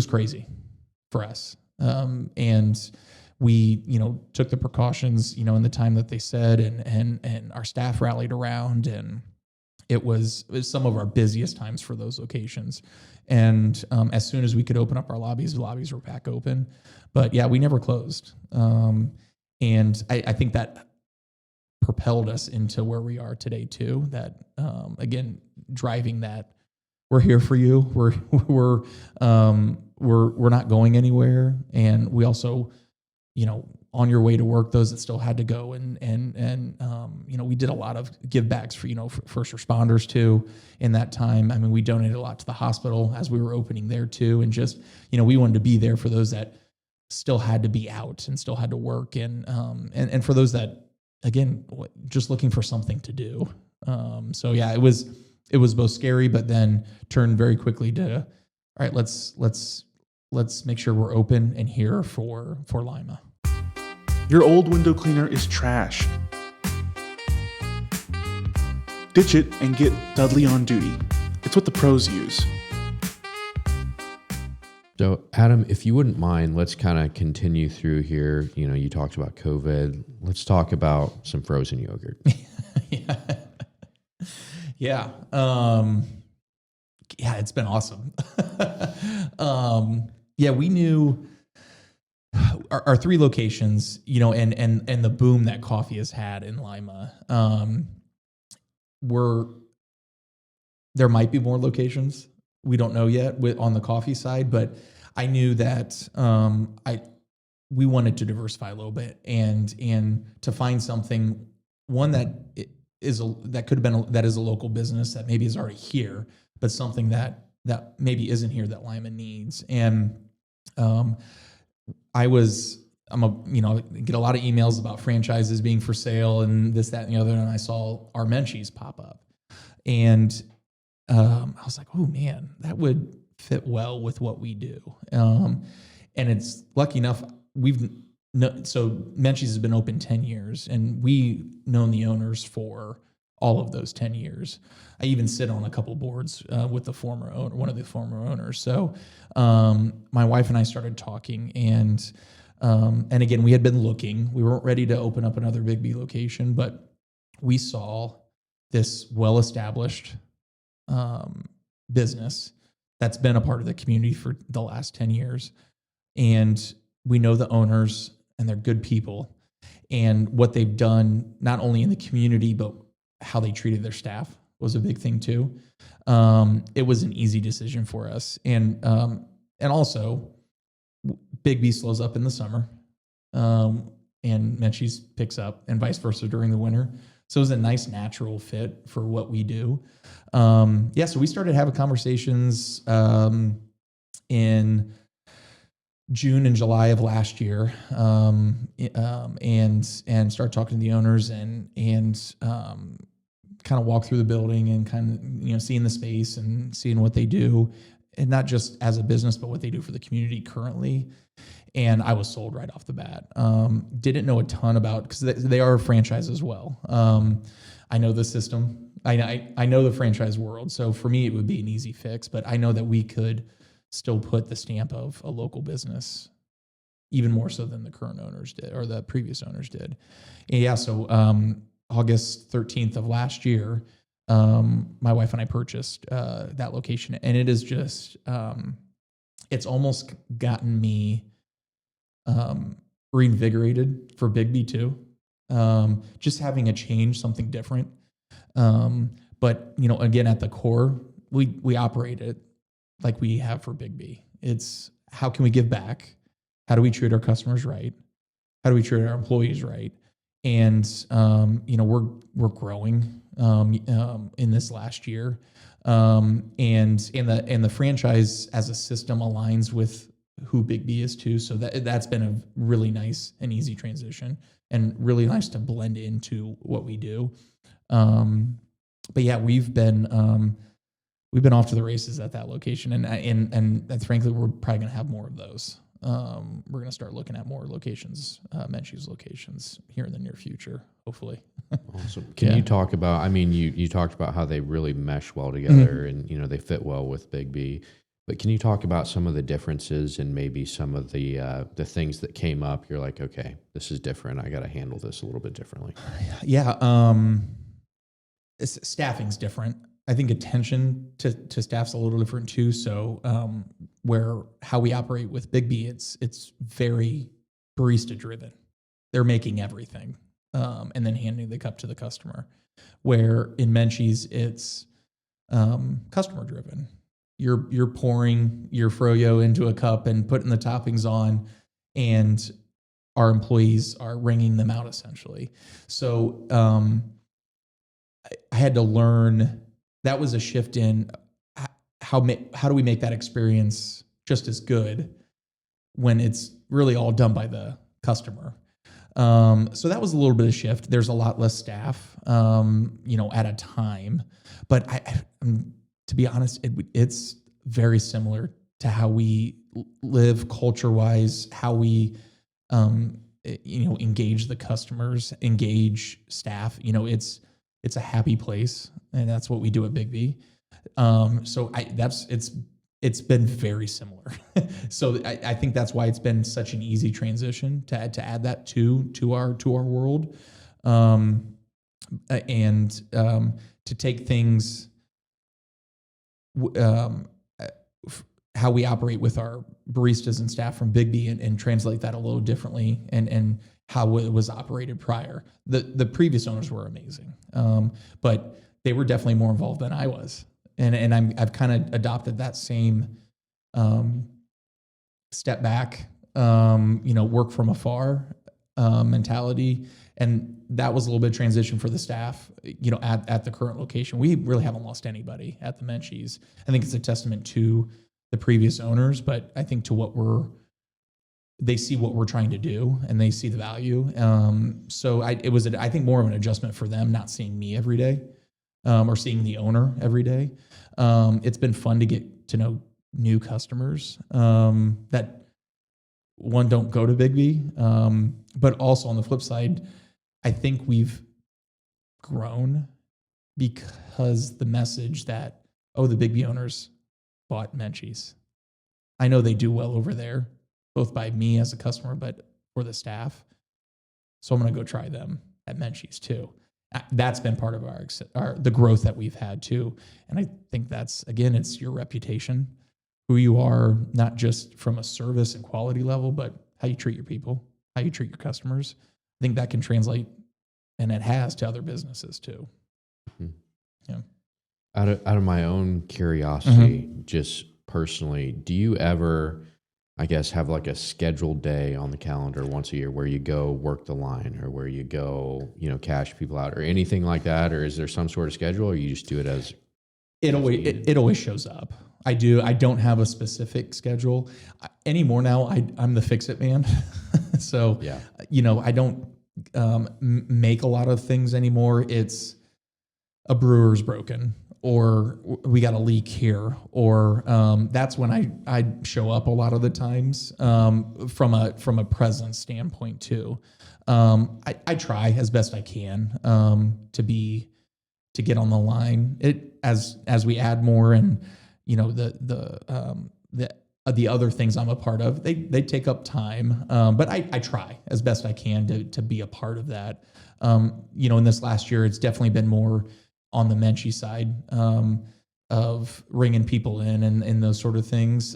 crazy for us. And we, took the precautions, in the time that they said, and our staff rallied around, and it was some of our busiest times for those locations. And as soon as we could open up our lobbies, the lobbies were back open. But yeah, we never closed. And I think that propelled us into where we are today too. That again, driving that we're here for you. We're not going anywhere, and we also, on your way to work, those that still had to go, and we did a lot of give backs for first responders too in that time. I mean, we donated a lot to the hospital as we were opening there too, and just we wanted to be there for those that still had to be out and still had to work, and for those that, again, just looking for something to do. So yeah, it was both scary, but then turned very quickly to, all right, let's make sure we're open and here for Lima. Your old window cleaner is trash. Ditch it and get Dudley on duty. It's what the pros use. So, Adam, if you wouldn't mind, let's kind of continue through here. You talked about COVID. Let's talk about some frozen yogurt. Yeah. Yeah, it's been awesome. Yeah, we knew our 3 locations, and the boom that coffee has had in Lima, there might be more locations. We don't know yet on the coffee side, but I knew that we wanted to diversify a little bit and to find something, one that is a local business that maybe is already here, but something that maybe isn't here that Lyman needs. And I get a lot of emails about franchises being for sale and this, that, and the other. And I saw our Menchie's pop up, and I was like, oh man, that would fit well with what we do. And it's lucky enough so Menchie's has been open 10 years, and we known the owners for all of those 10 years. I even sit on a couple boards with the former owner, one of the former owners. So my wife and I started talking, and again, we had been looking. We weren't ready to open up another Biggby location, but we saw this well-established business that's been a part of the community for the last 10 years. And we know the owners, and they're good people. And what they've done, not only in the community, but how they treated their staff was a big thing too. It was an easy decision for us. And also, Biggby slows up in the summer, and Menchie's picks up, and vice versa during the winter. So it was a nice natural fit for what we do. So we started having conversations in June and July of last year, and start talking to the owners and kind of walk through the building and kind of seeing the space and seeing what they do, and not just as a business, but what they do for the community currently. And I was sold right off the bat. Didn't know a ton about, because they are a franchise as well. I know the system. I know the franchise world. So for me, it would be an easy fix, but I know that we could still put the stamp of a local business, even more so than the current owners did, or the previous owners did. And yeah, so August 13th of last year, my wife and I purchased that location, and it is just, it's almost gotten me reinvigorated for Biggby too. Just having a change, something different. But again, at the core, we operate it like we have for Biggby. It's how can we give back? How do we treat our customers right? How do we treat our employees right? And we're growing in this last year, and the franchise as a system aligns with who Biggby is too. So that's been a really nice and easy transition, and really nice to blend into what we do. But yeah, we've been off to the races at that location, and frankly, we're probably going to have more of those. We're going to start looking at more locations, Menchie's locations here in the near future, hopefully. Awesome. Can you talk about, you talked about how they really mesh well together, and, they fit well with Biggby, but can you talk about some of the differences and maybe some of the things that came up? You're like, okay, this is different. I got to handle this a little bit differently. Yeah. Staffing's different. I think attention to staff's a little different too. So how we operate with Biggby, it's very barista driven. They're making everything and then handing the cup to the customer. Where in Menchie's, it's customer driven. You're pouring your froyo into a cup and putting the toppings on, and our employees are wringing them out essentially. So I had to learn. That was a shift in how do we make that experience just as good when it's really all done by the customer. So that was a little bit of shift. There's a lot less staff, at a time. But to be honest, it's very similar to how we live culture-wise, how we, engage the customers, engage staff. It's a happy place, and that's what we do at Biggby. So it's been very similar. So I think that's why it's been such an easy transition to add that to our world, and to take things, how we operate with our baristas and staff from Biggby and translate that a little differently, and how it was operated prior. The previous owners were amazing, but they were definitely more involved than I was, and I've kind of adopted that same step back, work from afar mentality, and that was a little bit of transition for the staff, at the current location. We really haven't lost anybody at the Menchie's. I think it's a testament to the previous owners, but I think to they see what we're trying to do and they see the value. So it was, I think, more of an adjustment for them, not seeing me every day, or seeing the owner every day. It's been fun to get to know new customers, that one, don't go to Biggby. But also on the flip side, I think we've grown because the message that, the Biggby owners bought Menchie's. I know they do well over there, both by me as a customer, but for the staff. So I'm going to go try them at Menchie's too. That's been part of the growth that we've had too. And I think that's, again, it's your reputation, who you are, not just from a service and quality level, but how you treat your people, how you treat your customers. I think that can translate, and it has, to other businesses too. Mm-hmm. Yeah. Out of my own curiosity, just personally, do you ever, I guess, have like a scheduled day on the calendar once a year where you go work the line, or where you go, cash people out, or anything like that? Or is there some sort of schedule, or you just do it as it always shows up? I do. I don't have a specific schedule anymore. Now I'm the fix-it man. So, yeah. I don't make a lot of things anymore. It's a brewer's broken, or we got a leak here, or that's when I show up a lot of the times, from a presence standpoint too. I try as best I can to get on the line. As we add more, and the other things I'm a part of, they take up time. But I try as best I can to be a part of that. In this last year, it's definitely been more on the Menchie side, of ringing people in and those sort of things.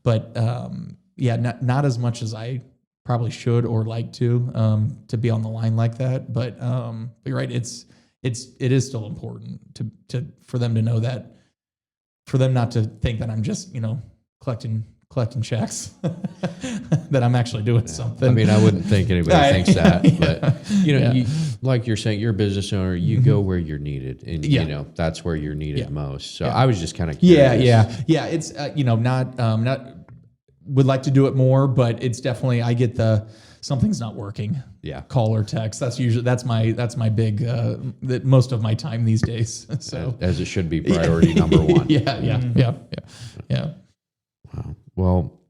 But not as much as I probably should or like to be on the line like that. But you're right. It is still important for them to know that, for them not to think that I'm just, collecting checks, that I'm actually doing something. I mean, I wouldn't think anybody thinks that, but Yeah. like you're saying, you're a business owner, you go where you're needed, and that's where you're needed most. So I was just kind of curious. Yeah. It's not would like to do it more, but it's definitely, I get something's not working. Yeah. Call or text. That's my big most of my time these days. So as it should be priority number one. Yeah. Wow. Well,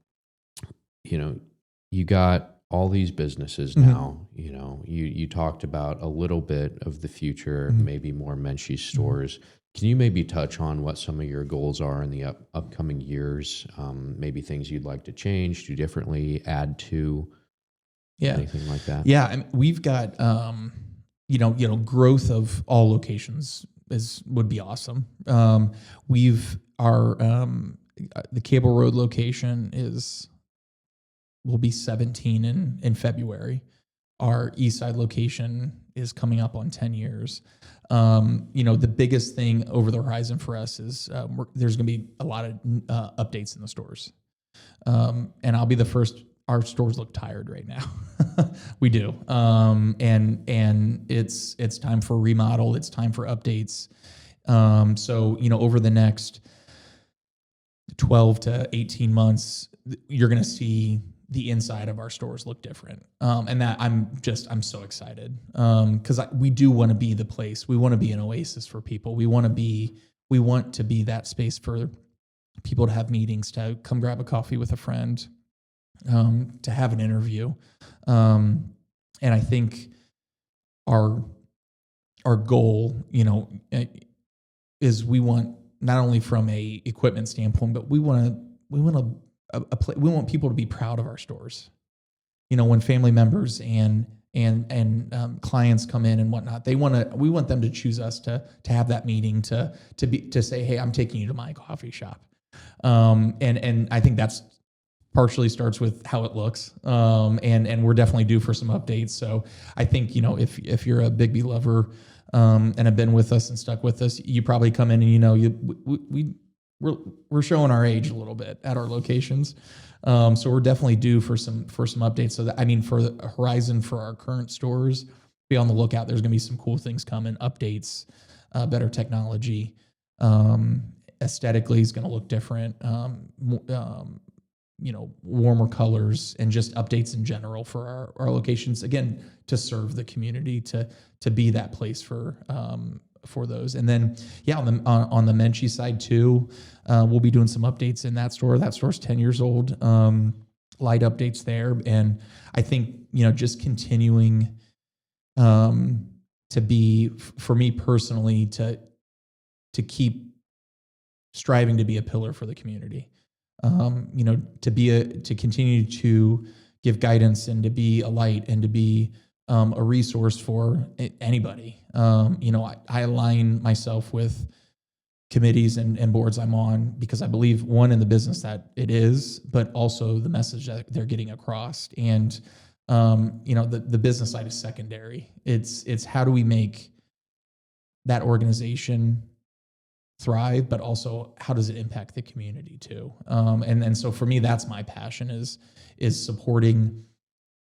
you got all these businesses now. You talked about a little bit of the future, maybe more Menchie stores. Can you maybe touch on what some of your goals are in the upcoming years? Maybe things you'd like to change, do differently, add to, anything like that? Yeah, I mean, we've got growth of all locations would be awesome. The Cable Road location will be 17 in February. Our East Side location is coming up on 10 years. The biggest thing over the horizon for us is there's going to be a lot of updates in the stores. And I'll be the first. Our stores look tired right now. We do. And it's time for remodel. It's time for updates. So, over the next 12 to 18 months, you're going to see the inside of our stores look different. And that I'm so excited. Cause we do want to be the place. We want to be an oasis for people. We want to be that space for people to have meetings, to come grab a coffee with a friend, to have an interview. And I think our goal, is we want, not only from a equipment standpoint, but we want people to be proud of our stores. When family members and clients come in and whatnot, we want them to choose us to have that meeting, to say, hey, I'm taking you to my coffee shop. And I think that's partially starts with how it looks. And we're definitely due for some updates. So I think, if you're a Biggby lover, and have been with us and stuck with us, you probably come in and we're showing our age a little bit at our locations. So we're definitely due for some updates. So that, I mean, for the horizon for our current stores, be on the lookout. There's going to be some cool things coming, updates, better technology. Aesthetically is going to look different. Warmer colors and just updates in general for our locations, again, to serve the community, to be that place for those. And then, on the Menchie side too, we'll be doing some updates in that store. That store's 10 years old. Light updates there. And I think, just continuing to be, for me personally, to keep striving to be a pillar for the community. To continue to give guidance and to be a light and to be a resource for anybody. I align myself with committees and boards I'm on because I believe, one, in the business that it is, but also the message that they're getting across. And the business side is secondary. It's how do we make that organization thrive, but also how does it impact the community too? And so for me, that's my passion is supporting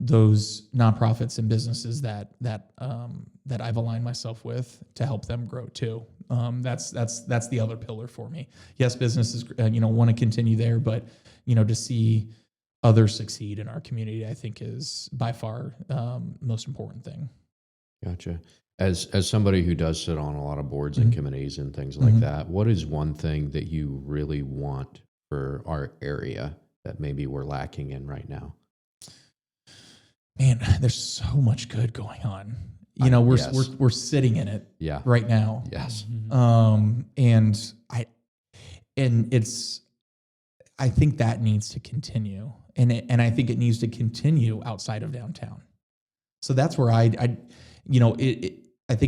those nonprofits and businesses that I've aligned myself with to help them grow too. That's the other pillar for me. Yes, businesses want to continue there, but to see others succeed in our community, I think is by far most important thing. Gotcha. As somebody who does sit on a lot of boards and committees and things like that, what is one thing that you really want for our area that maybe we're lacking in right now? Man, there's so much good going on. We're sitting in it right now. Yes. I think that needs to continue. And I think it needs to continue outside of downtown. So that's where I think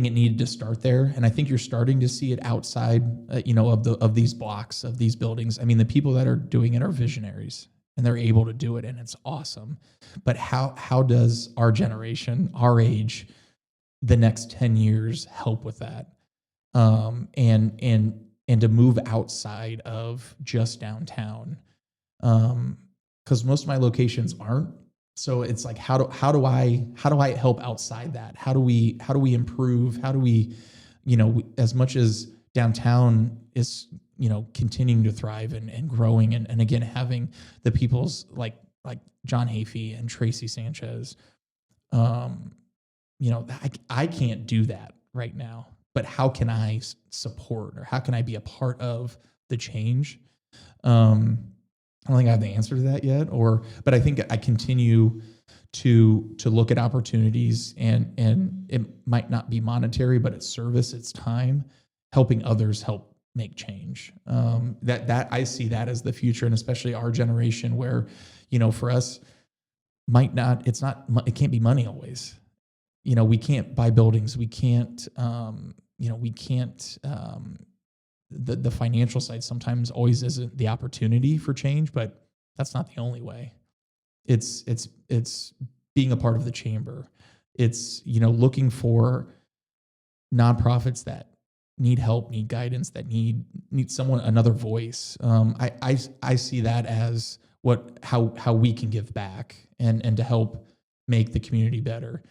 it needed to start there, and I think you're starting to see it outside, of these blocks, of these buildings. I mean, the people that are doing it are visionaries, and they're able to do it, and it's awesome. But how does our generation, our age, the next 10 years help with that? And to move outside of just downtown, because most of my locations aren't. So it's like, how do I help outside that? How do we improve? How do we, as much as downtown is, continuing to thrive and growing and again, having the people's like John Hafey and Tracy Sanchez, I can't do that right now, but how can I support, or how can I be a part of the change? I don't think I have the answer to that yet, but I think I continue to look at opportunities, and it might not be monetary, but it's service, it's time, helping others help make change. That I see that as the future, and especially our generation, where for us, it can't be money always. We can't buy buildings, we can't the financial side sometimes always isn't the opportunity for change, but that's not the only way. It's being a part of the chamber. It's, looking for nonprofits that need help, need guidance, that need someone, another voice. I see that as how we can give back and to help make the community better.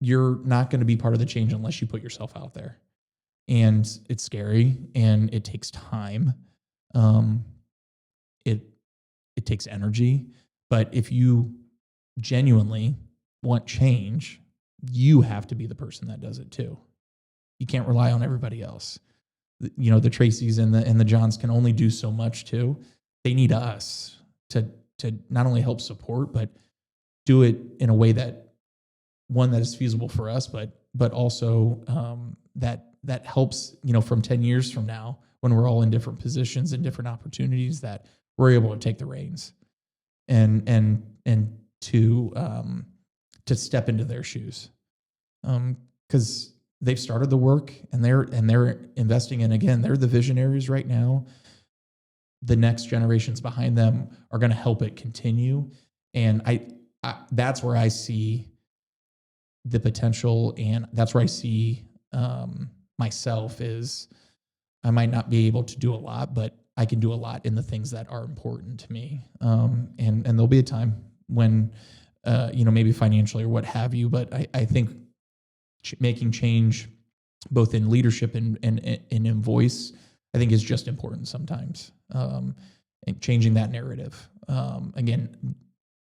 You're not going to be part of the change unless you put yourself out there. And it's scary, and it takes time. It takes energy. But if you genuinely want change, you have to be the person that does it too. You can't rely on everybody else. The Tracys and the Johns can only do so much too. They need us to not only help support, but do it in a way that is feasible for us, but also that helps, from 10 years from now, when we're all in different positions and different opportunities, that we're able to take the reins and to step into their shoes. Because they've started the work, and they're investing in, again, they're the visionaries right now. The next generations behind them are going to help it continue. And I that's where I see the potential, and that's where I see myself is I might not be able to do a lot, but I can do a lot in the things that are important to me. And there'll be a time when, maybe financially or what have you, but I think making change both in leadership and in voice, I think is just important sometimes. And changing that narrative. Again,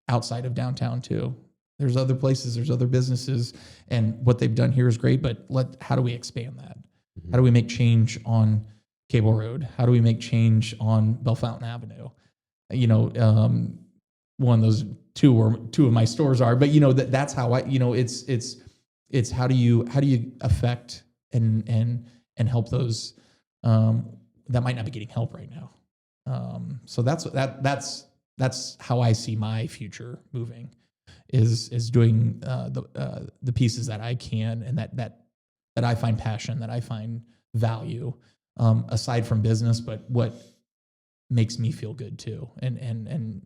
outside of downtown too. There's other places, there's other businesses, and what they've done here is great, but how do we expand that? Mm-hmm. How do we make change on Cable Road? How do we make change on Bell Fountain Avenue? One of those two of my stores are, but that's how it's how do you affect and help those that might not be getting help right now. So that's how I see my future moving, is doing the pieces that I can and that I find passion, that I find value, aside from business, but what makes me feel good too, and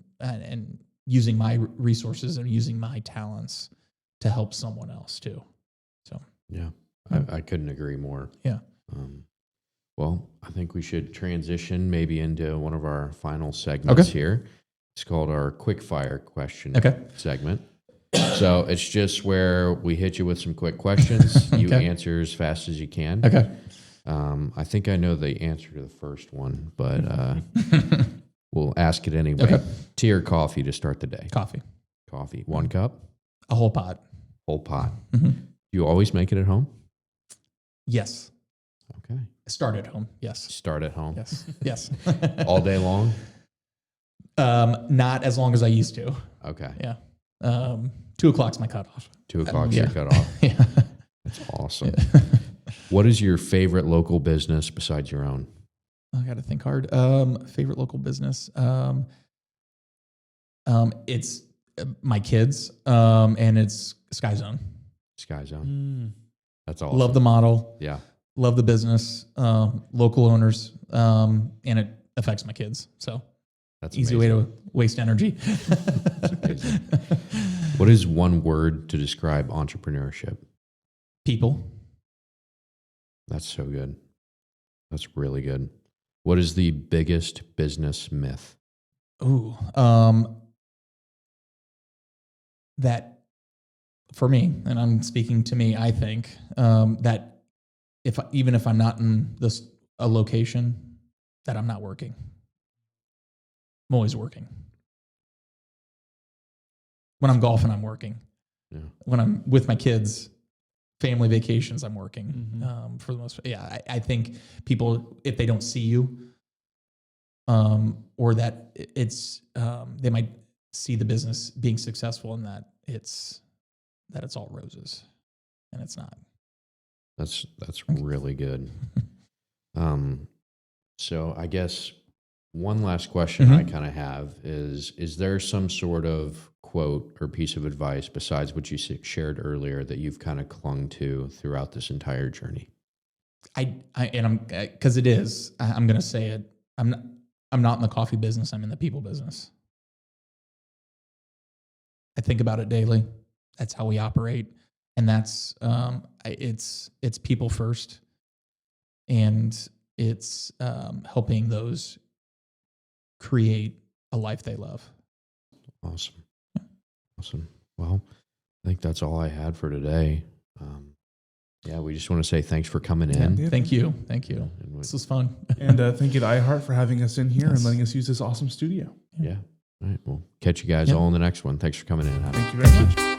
using my resources and using my talents to help someone else too. So yeah, I couldn't agree more. Yeah. Well, I think we should transition maybe into one of our final segments here. It's called our quick fire question segment. So it's just where we hit you with some quick questions. You answer as fast as you can. Okay. I think I know the answer to the first one, but we'll ask it anyway. Okay. Tea or coffee to start the day? Coffee. Coffee. 1 cup? A whole pot. Whole pot. Mm-hmm. You always make it at home? Yes. Okay. Start at home. Yes. Start at home? Yes. Yes. All day long? Not as long as I used to. Okay. Yeah. 2 o'clock's my cutoff. 2 o'clock's your cutoff. Yeah. That's awesome. What is your favorite local business besides your own? I got to think hard. Favorite local business. It's my kids, and it's Sky Zone. Sky Zone. That's awesome. Love the model. Yeah. Love the business. Local owners, and it affects my kids. So that's easy amazing. way to waste energy. What is one word to describe entrepreneurship? People. That's so good. That's really good. What is the biggest business myth? Ooh, that for me, and I'm speaking to me, I think that even if I'm not in a location, that I'm not working. I'm always working. When I'm golfing, I'm working. Yeah. When I'm with my kids, family vacations, I'm working. Mm-hmm. For the most part. Yeah, I think people, if they don't see you, or that it's, they might see the business being successful and that it's all roses, and it's not. That's really good. So I guess one last question I kind of have is there some sort of quote or piece of advice besides what you shared earlier that you've kind of clung to throughout this entire journey? I'm because it is. I'm going to say it. I'm not in the coffee business. I'm in the people business. I think about it daily. That's how we operate, and that's it's people first, and it's helping those create a life they love. Awesome. Awesome. Well, I think that's all I had for today. We just want to say thanks for coming in. Yeah, thank you. This was fun. And thank you to iHeart for having us in here and letting us use this awesome studio. Yeah. All right. We'll catch you guys all in the next one. Thanks for coming in. Thank you very much.